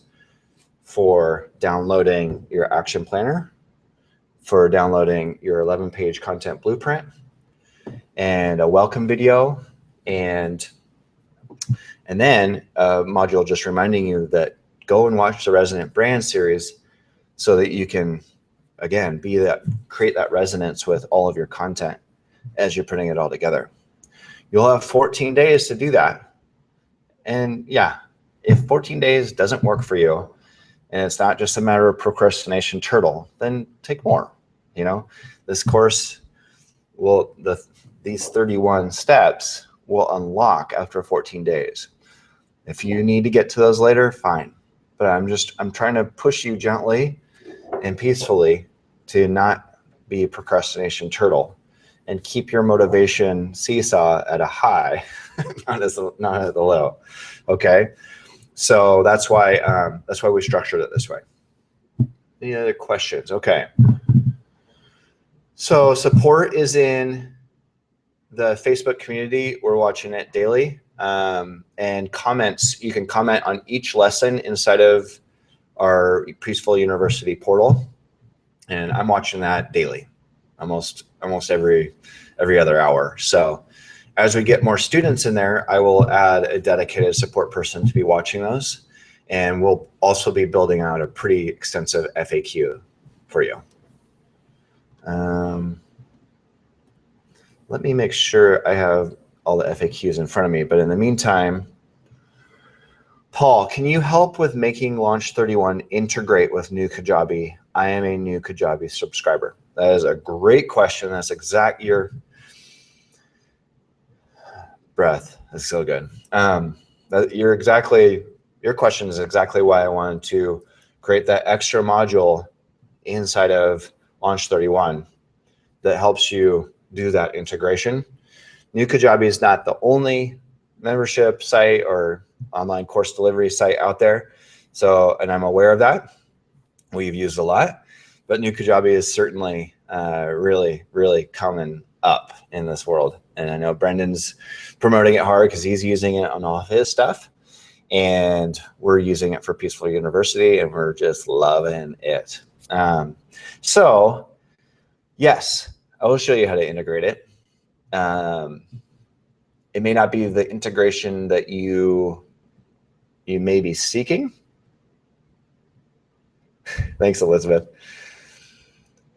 for downloading your action planner, for downloading your 11-page content blueprint, and a welcome video, and then a module just reminding you that go and watch the Resident Brand Series so that you can, again, create that resonance with all of your content as you're putting it all together. You'll have 14 days to do that. And yeah, if 14 days doesn't work for you, and it's not just a matter of procrastination turtle, then take more. This course will, these 31 steps will unlock after 14 days. If you need to get to those later, fine. But I'm trying to push you gently and peacefully to not be a procrastination turtle and keep your motivation seesaw at a high, not at the low. Okay, so that's why we structured it this way. Any other questions? Okay. So support is in the Facebook community. We're watching it daily. And comments, you can comment on each lesson inside of our Peaceful University portal. And I'm watching that daily, almost every other hour. So as we get more students in there, I will add a dedicated support person to be watching those. And we'll also be building out a pretty extensive FAQ for you. Let me make sure I have all the FAQs in front of me. But in the meantime, Paul, can you help with making Launch 31 integrate with New Kajabi? I am a new Kajabi subscriber. That is a great question. That's exact your breath. That's so good. Your question is exactly why I wanted to create that extra module inside of Launch 31 that helps you do that integration. New Kajabi is not the only membership site or online course delivery site out there. So, and I'm aware of that. We've used a lot, but New Kajabi is certainly really, really coming up in this world. And I know Brendan's promoting it hard because he's using it on all of his stuff. And we're using it for Peaceful University, and we're just loving it. So, yes, I will show you how to integrate it. It may not be the integration that you may be seeking. Thanks, Elizabeth.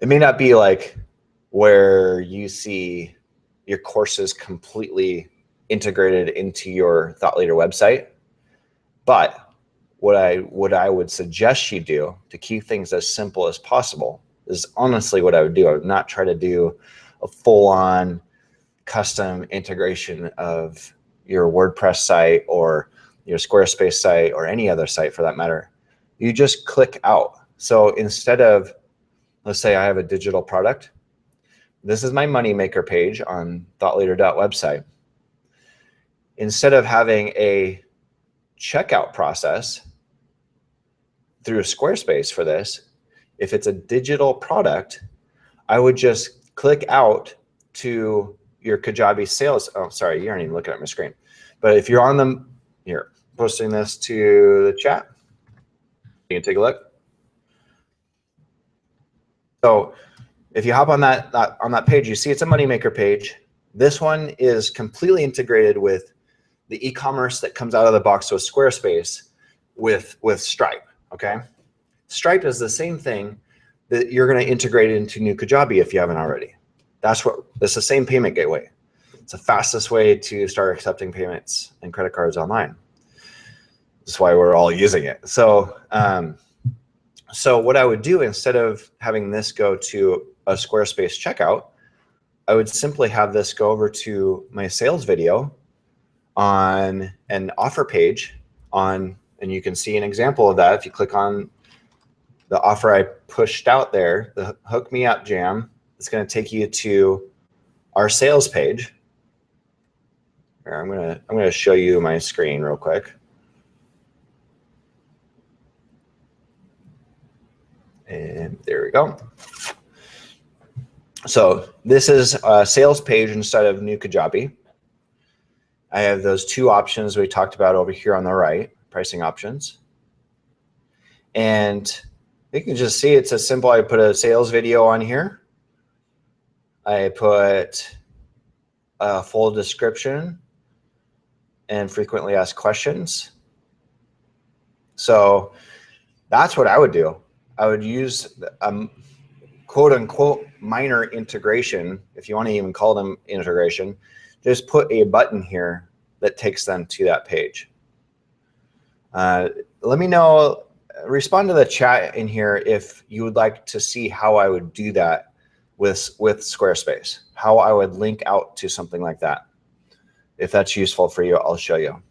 It may not be like where you see your courses completely integrated into your Thought Leader website. But what I would suggest you do to keep things as simple as possible is honestly what I would do. I would not try to do a full-on custom integration of your WordPress site or your Squarespace site or any other site for that matter. You just click out. So instead of, let's say I have a digital product. This is my moneymaker page on thoughtleader.website. Instead of having a checkout process through Squarespace for this, if it's a digital product, I would just click out to your Kajabi sales. Oh, sorry, you aren't even looking at my screen. But if you're on them, here, posting this to the chat, you can take a look. So if you hop on that page, you see it's a moneymaker page. This one is completely integrated with the e-commerce that comes out of the box with Squarespace with Stripe, okay? Stripe is the same thing that you're gonna integrate into New Kajabi if you haven't already. It's the same payment gateway. It's the fastest way to start accepting payments and credit cards online. That's why we're all using it. So, so what I would do instead of having this go to a Squarespace checkout, I would simply have this go over to my sales video on an offer page and you can see an example of that if you click on the offer I pushed out there, the Hook Me Up Jam. It's going to take you to our sales page. Here, I'm gonna show you my screen real quick. And there we go. So this is a sales page inside of New Kajabi. I have those two options we talked about over here on the right, pricing options. And you can just see it's as simple. I put a sales video on here. I put a full description and frequently asked questions. So that's what I would do. I would use quote unquote minor integration, if you want to even call them integration. Just put a button here that takes them to that page. Let me know, respond to the chat in here if you would like to see how I would do that with Squarespace, how I would link out to something like that. If that's useful for you, I'll show you.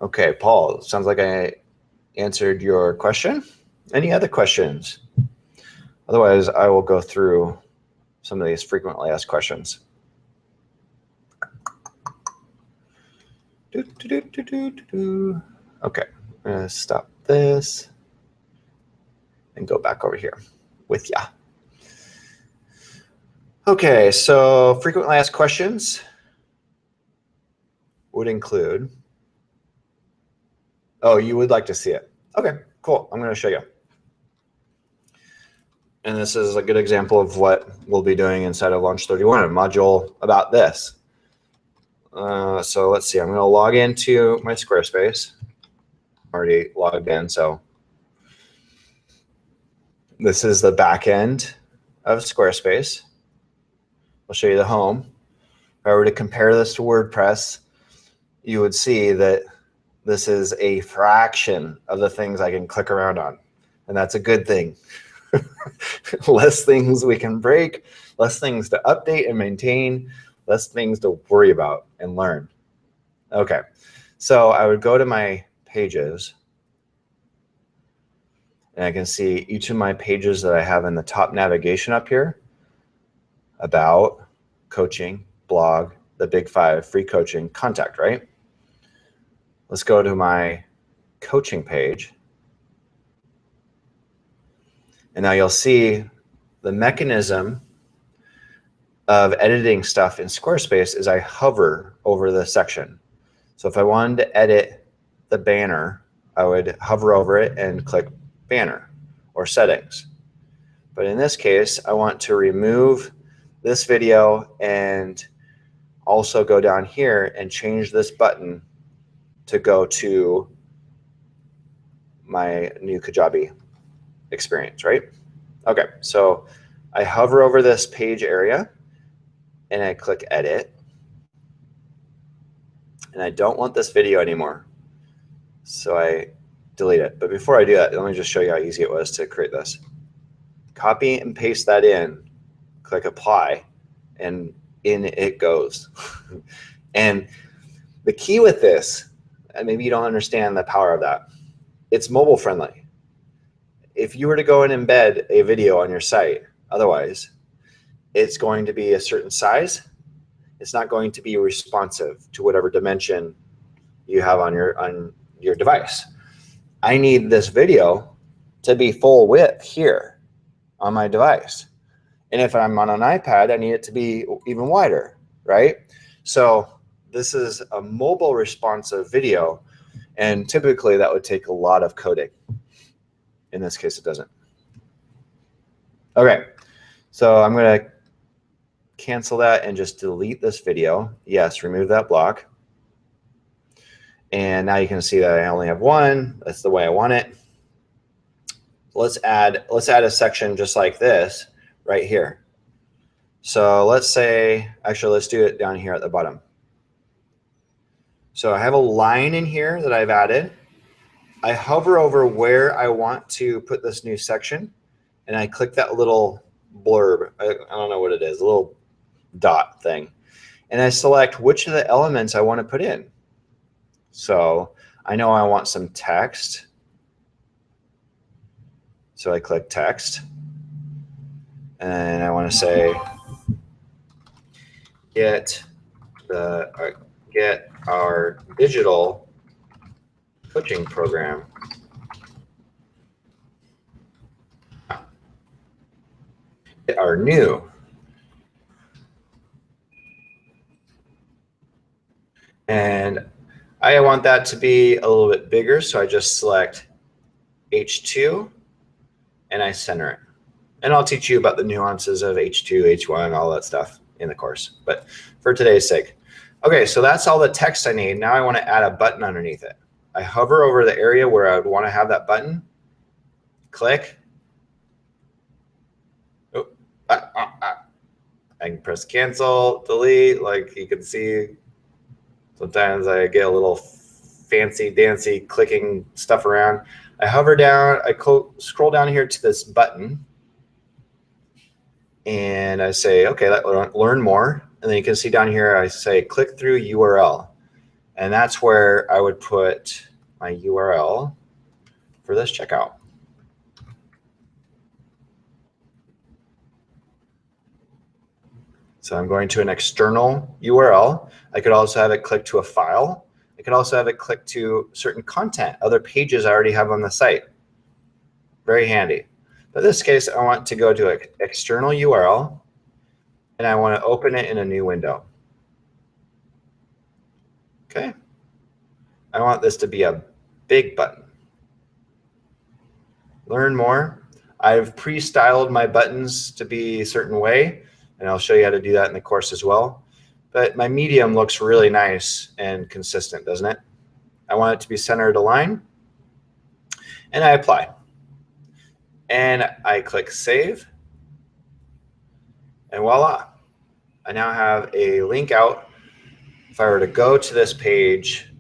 Okay, Paul, sounds like I answered your question. Any other questions? Otherwise, I will go through some of these frequently asked questions. Okay, I'm gonna stop this and go back over here with ya. Okay, so frequently asked questions would include, oh, you would like to see it. Okay, cool, I'm gonna show you. And this is a good example of what we'll be doing inside of Launch 31, a module about this. So let's see, I'm gonna log into my Squarespace. Already logged in, so this is the back end of Squarespace. I'll show you the home. If I were to compare this to WordPress, you would see that this is a fraction of the things I can click around on. And that's a good thing. Less things we can break, less things to update and maintain, less things to worry about and learn. Okay, so I would go to my pages, and I can see each of my pages that I have in the top navigation up here: about, coaching, blog, the big 5, free coaching, contact, right? Let's go to my coaching page. And now you'll see the mechanism of editing stuff in Squarespace is I hover over the section. So if I wanted to edit the banner, I would hover over it and click banner or settings. But in this case, I want to remove this video and also go down here and change this button to go to my new Kajabi experience, right? Okay, so I hover over this page area and I click edit. And I don't want this video anymore, so I delete it. But before I do that, let me just show you how easy it was to create this. Copy and paste that in, click apply, and in it goes. And the key with this, and maybe you don't understand the power of that, it's mobile friendly. If you were to go and embed a video on your site, otherwise, it's going to be a certain size. It's not going to be responsive to whatever dimension you have on your device. I need this video to be full width here on my device. And if I'm on an iPad, I need it to be even wider, right? So this is a mobile responsive video, and typically that would take a lot of coding. In this case, it doesn't. Okay, so I'm going to cancel that and just delete this video. Yes, remove that block. And now you can see that I only have one. That's the way I want it. Let's add a section just like this right here. So let's say, actually, let's do it down here at the bottom. So I have a line in here that I've added. I hover over where I want to put this new section, and I click that little blurb. I don't know what it is, a little dot thing. And I select which of the elements I want to put in. So I know I want some text. So I click text. And I want to say, get our digital coaching program are new. And I want that to be a little bit bigger, so I just select H2 and I center it. And I'll teach you about the nuances of H2, H1, all that stuff in the course, but for today's sake. Okay, so that's all the text I need. Now I want to add a button underneath it. I hover over the area where I would want to have that button, click. Oh, I can press cancel, delete. Like you can see, sometimes I get a little fancy dancy clicking stuff around. I hover down, I scroll down here to this button, and I say, okay, learn more. And then you can see down here, I say click through URL. And that's where I would put my URL for this checkout. So I'm going to an external URL. I could also have it click to a file. I could also have it click to certain content, other pages I already have on the site. Very handy. But in this case, I want to go to an external URL, and I want to open it in a new window. Okay. I want this to be a big button. Learn more. I've pre-styled my buttons to be a certain way, and I'll show you how to do that in the course as well. But my medium looks really nice and consistent, doesn't it? I want it to be centered aligned, and I apply. And I click save, and voila. I now have a link out. If I were to go to this page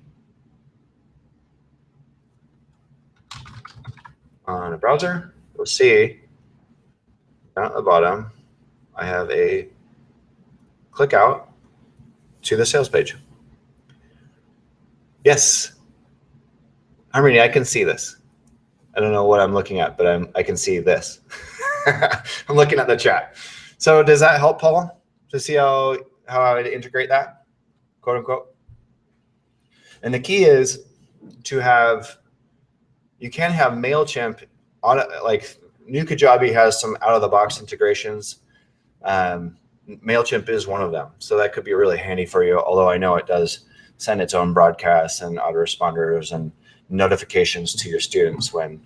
on a browser, you'll see down at the bottom, I have a click out to the sales page. Yes, Harmony, I can see this. I don't know what I'm looking at, but I can see this. I'm looking at the chat. So does that help, Paul, to see how I would integrate that, quote unquote? And the key is to have, you can have MailChimp, like New Kajabi has some out-of-the-box integrations. MailChimp is one of them. So that could be really handy for you, although I know it does send its own broadcasts and autoresponders and notifications to your students when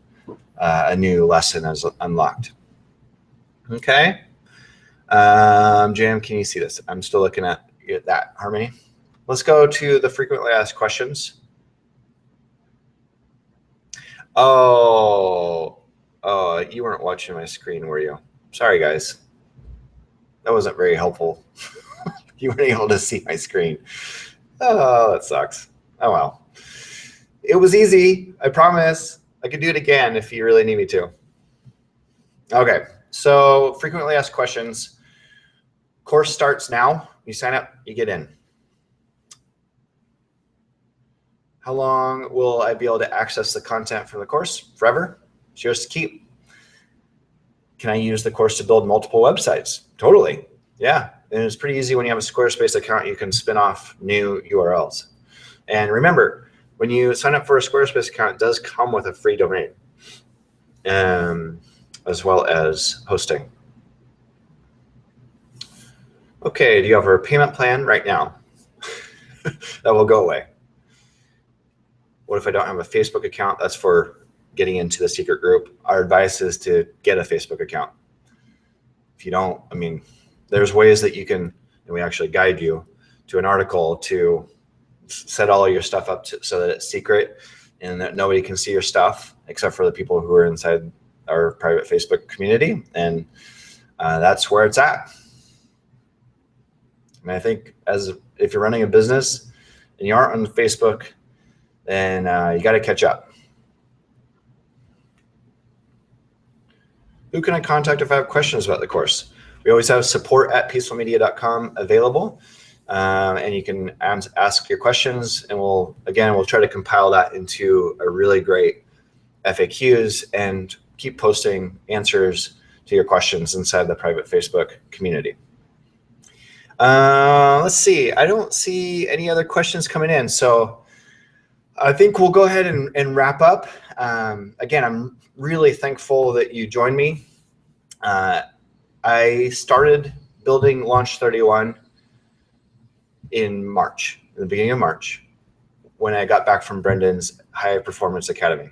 a new lesson is unlocked. Okay. Jam, can you see this? I'm still looking at that, Harmony. Let's go to the frequently asked questions. Oh, you weren't watching my screen, were you? Sorry, guys. That wasn't very helpful. You weren't able to see my screen. Oh, that sucks. Oh, well. It was easy. I promise. I could do it again if you really need me to. Okay, so frequently asked questions. Course starts now. You sign up, you get in. How long will I be able to access the content from the course? Forever. It's yours to keep. Can I use the course to build multiple websites? Totally. Yeah. And it's pretty easy when you have a Squarespace account, you can spin off new URLs. And remember, when you sign up for a Squarespace account, it does come with a free domain, as well as hosting. Okay, do you have a payment plan right now? That will go away. What if I don't have a Facebook account? That's for getting into the secret group. Our advice is to get a Facebook account. If you don't, I mean, there's ways that you can, and we actually guide you to an article to set all your stuff up so that it's secret and that nobody can see your stuff except for the people who are inside our private Facebook community. And that's where it's at. I mean, I think if you're running a business and you aren't on Facebook, then you got to catch up. Who can I contact if I have questions about the course? We always have support@peacefulmedia.com available. And you can ask your questions, and we'll try to compile that into a really great FAQs and keep posting answers to your questions inside the private Facebook community. Let's see. I don't see any other questions coming in, so I think we'll go ahead and wrap up. Again, I'm really thankful that you joined me. I started building Launch 31 in March, in the beginning of March, when I got back from Brendan's High Performance Academy.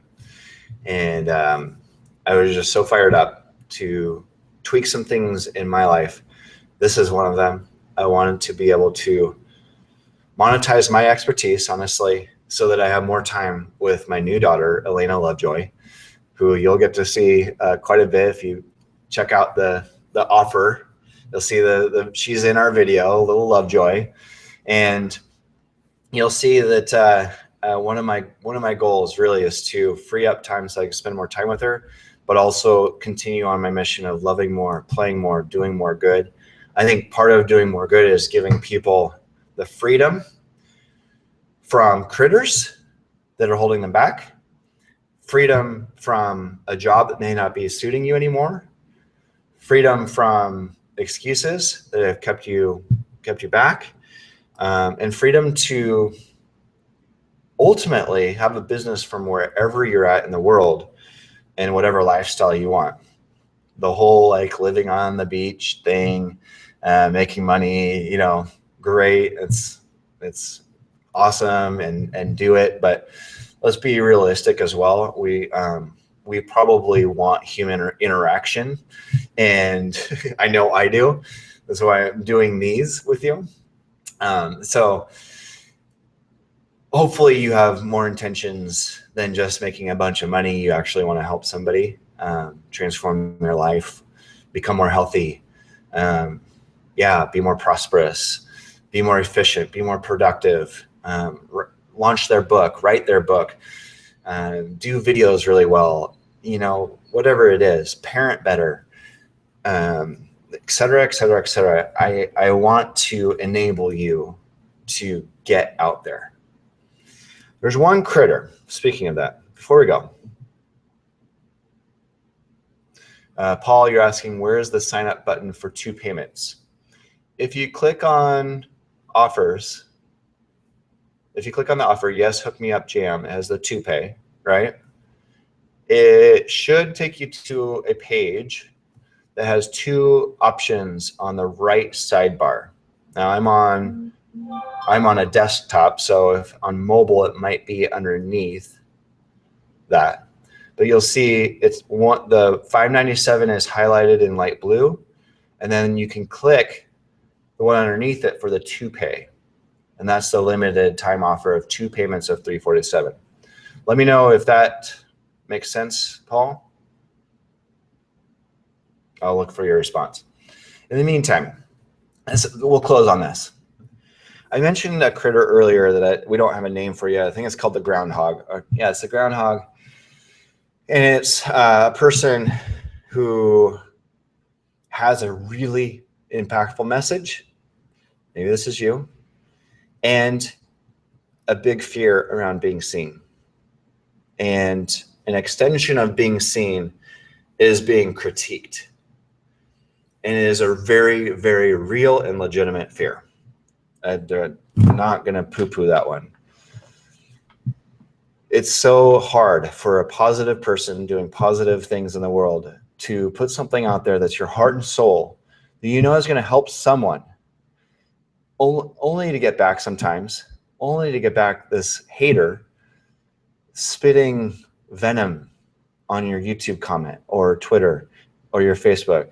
And I was just so fired up to tweak some things in my life. This is one of them. I wanted to be able to monetize my expertise, honestly, so that I have more time with my new daughter, Elena Lovejoy, who you'll get to see quite a bit if you check out the offer. You'll see she's in our video, little Lovejoy. And you'll see that one of my goals really is to free up time so I can spend more time with her, but also continue on my mission of loving more, playing more, doing more good. I think part of doing more good is giving people the freedom from critters that are holding them back, freedom from a job that may not be suiting you anymore, freedom from excuses that have kept you back, and freedom to ultimately have a business from wherever you're at in the world and whatever lifestyle you want. The whole like living on the beach thing, making money, you know, great. It's awesome and do it. But let's be realistic as well. We probably want human interaction, and I know I do. That's why I'm doing these with you. So hopefully you have more intentions than just making a bunch of money. You actually want to help somebody, transform their life, become more healthy, be more prosperous, be more efficient, be more productive, launch their book, write their book, do videos really well, you know, whatever it is, parent better, et cetera, et cetera, et cetera. I want to enable you to get out there. There's one critter, speaking of that, before we go. Paul, you're asking, where is the sign up button for 2 payments? If you click on offers, if you click on the offer, yes, hook me up jam as the 2 pay, right? It should take you to a page that has 2 options on the right sidebar. Now I'm on a desktop, so if on mobile, it might be underneath that. But you'll see the $5.97 is highlighted in light blue, and then you can click the one underneath it for the 2 pay. And that's the limited time offer of 2 payments of $347. Let me know if that makes sense, Paul. I'll look for your response. In the meantime, we'll close on this. I mentioned a critter earlier that we don't have a name for yet. I think it's called the groundhog. Yeah, it's the groundhog. And it's a person who has a really impactful message. Maybe this is you. And a big fear around being seen. And an extension of being seen is being critiqued. And it is a very, very real and legitimate fear. I'm not going to poo-poo that one. It's so hard for a positive person doing positive things in the world to put something out there that's your heart and soul that you know is going to help someone, only to get back sometimes, only to get back this hater spitting venom on your YouTube comment or Twitter or your Facebook,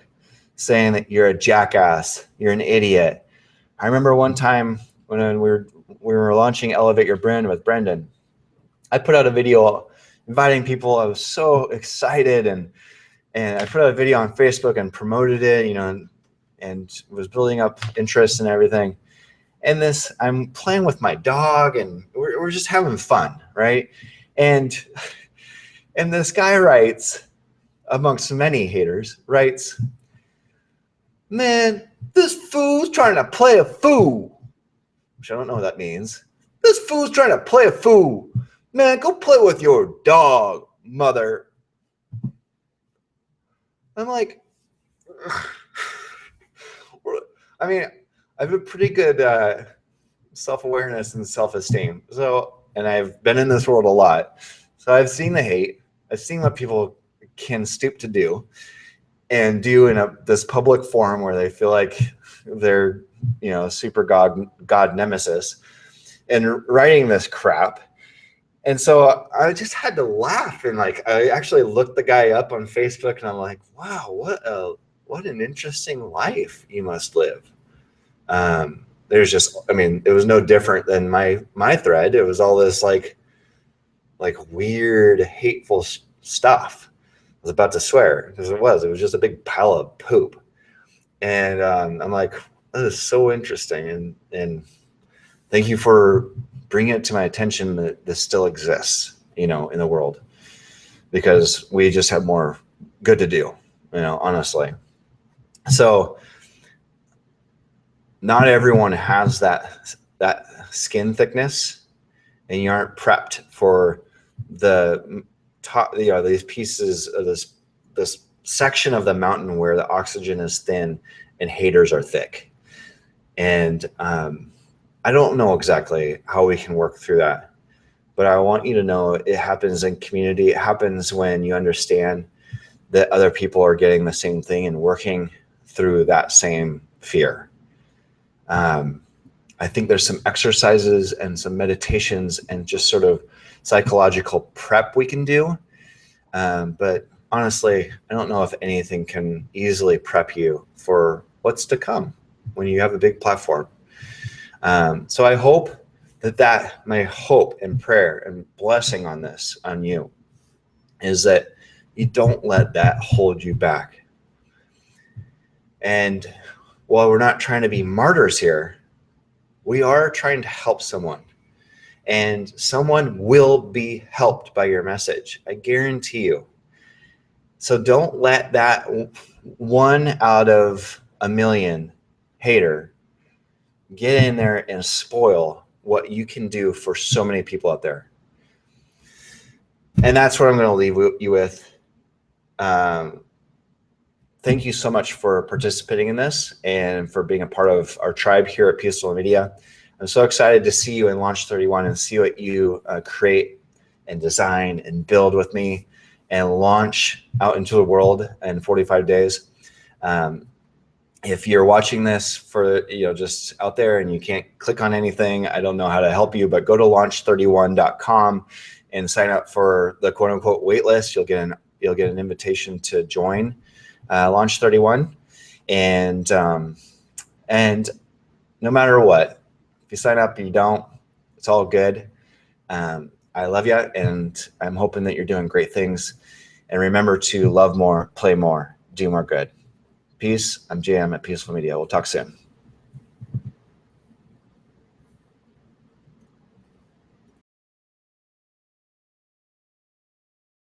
saying that you're a jackass, you're an idiot. I remember one time when we were launching Elevate Your Brand with Brendan, I put out a video inviting people. I was so excited, and I put out a video on Facebook and promoted it, you know, and was building up interest and everything. And I'm playing with my dog, and we're just having fun, right? And this guy writes, amongst many haters, writes, "Man, this fool's trying to play a fool," which I don't know what that means. "This fool's trying to play a fool. Man, go play with your dog, mother." I'm like, I mean, I have a pretty good self-awareness and self-esteem. And I've been in this world a lot. So I've seen the hate. I've seen what people can stoop to do and do in this public forum where they feel like they're, you know, super God nemesis, and writing this crap. And so I just had to laugh, and like I actually looked the guy up on Facebook, and I'm like, wow, what an interesting life you must live. There's just, I mean, it was no different than my thread. It was all this like weird, hateful stuff. I was about to swear because it was just a big pile of poop. And I'm like, this is so interesting. And thank you for bringing it to my attention that this still exists, you know, in the world, because we just have more good to do, you know, honestly. So not everyone has that skin thickness, and you aren't prepped for the top, you know, these pieces of this section of the mountain where the oxygen is thin and haters are thick. And I don't know exactly how we can work through that, but I want you to know it happens in community. It happens when you understand that other people are getting the same thing and working through that same fear. I think there's some exercises and some meditations and just sort of psychological prep we can do. But honestly, I don't know if anything can easily prep you for what's to come when you have a big platform. So I hope that my hope and prayer and blessing on this, on you, is that you don't let that hold you back. And while we're not trying to be martyrs here, we are trying to help someone. And someone will be helped by your message. I guarantee you. So don't let that 1 out of a million hater get in there and spoil what you can do for so many people out there. And that's what I'm going to leave you with. Thank you so much for participating in this and for being a part of our tribe here at Peaceful Media. I'm so excited to see you in Launch 31 and see what you create and design and build with me and launch out into the world in 45 days. If you're watching this for, just out there and you can't click on anything, I don't know how to help you, but go to launch31.com and sign up for the quote unquote wait list. You'll get an invitation to join Launch 31. And no matter what, if you sign up and you don't, it's all good. I love you, and I'm hoping that you're doing great things. And remember to love more, play more, do more good. Peace. I'm JM at Peaceful Media. We'll talk soon.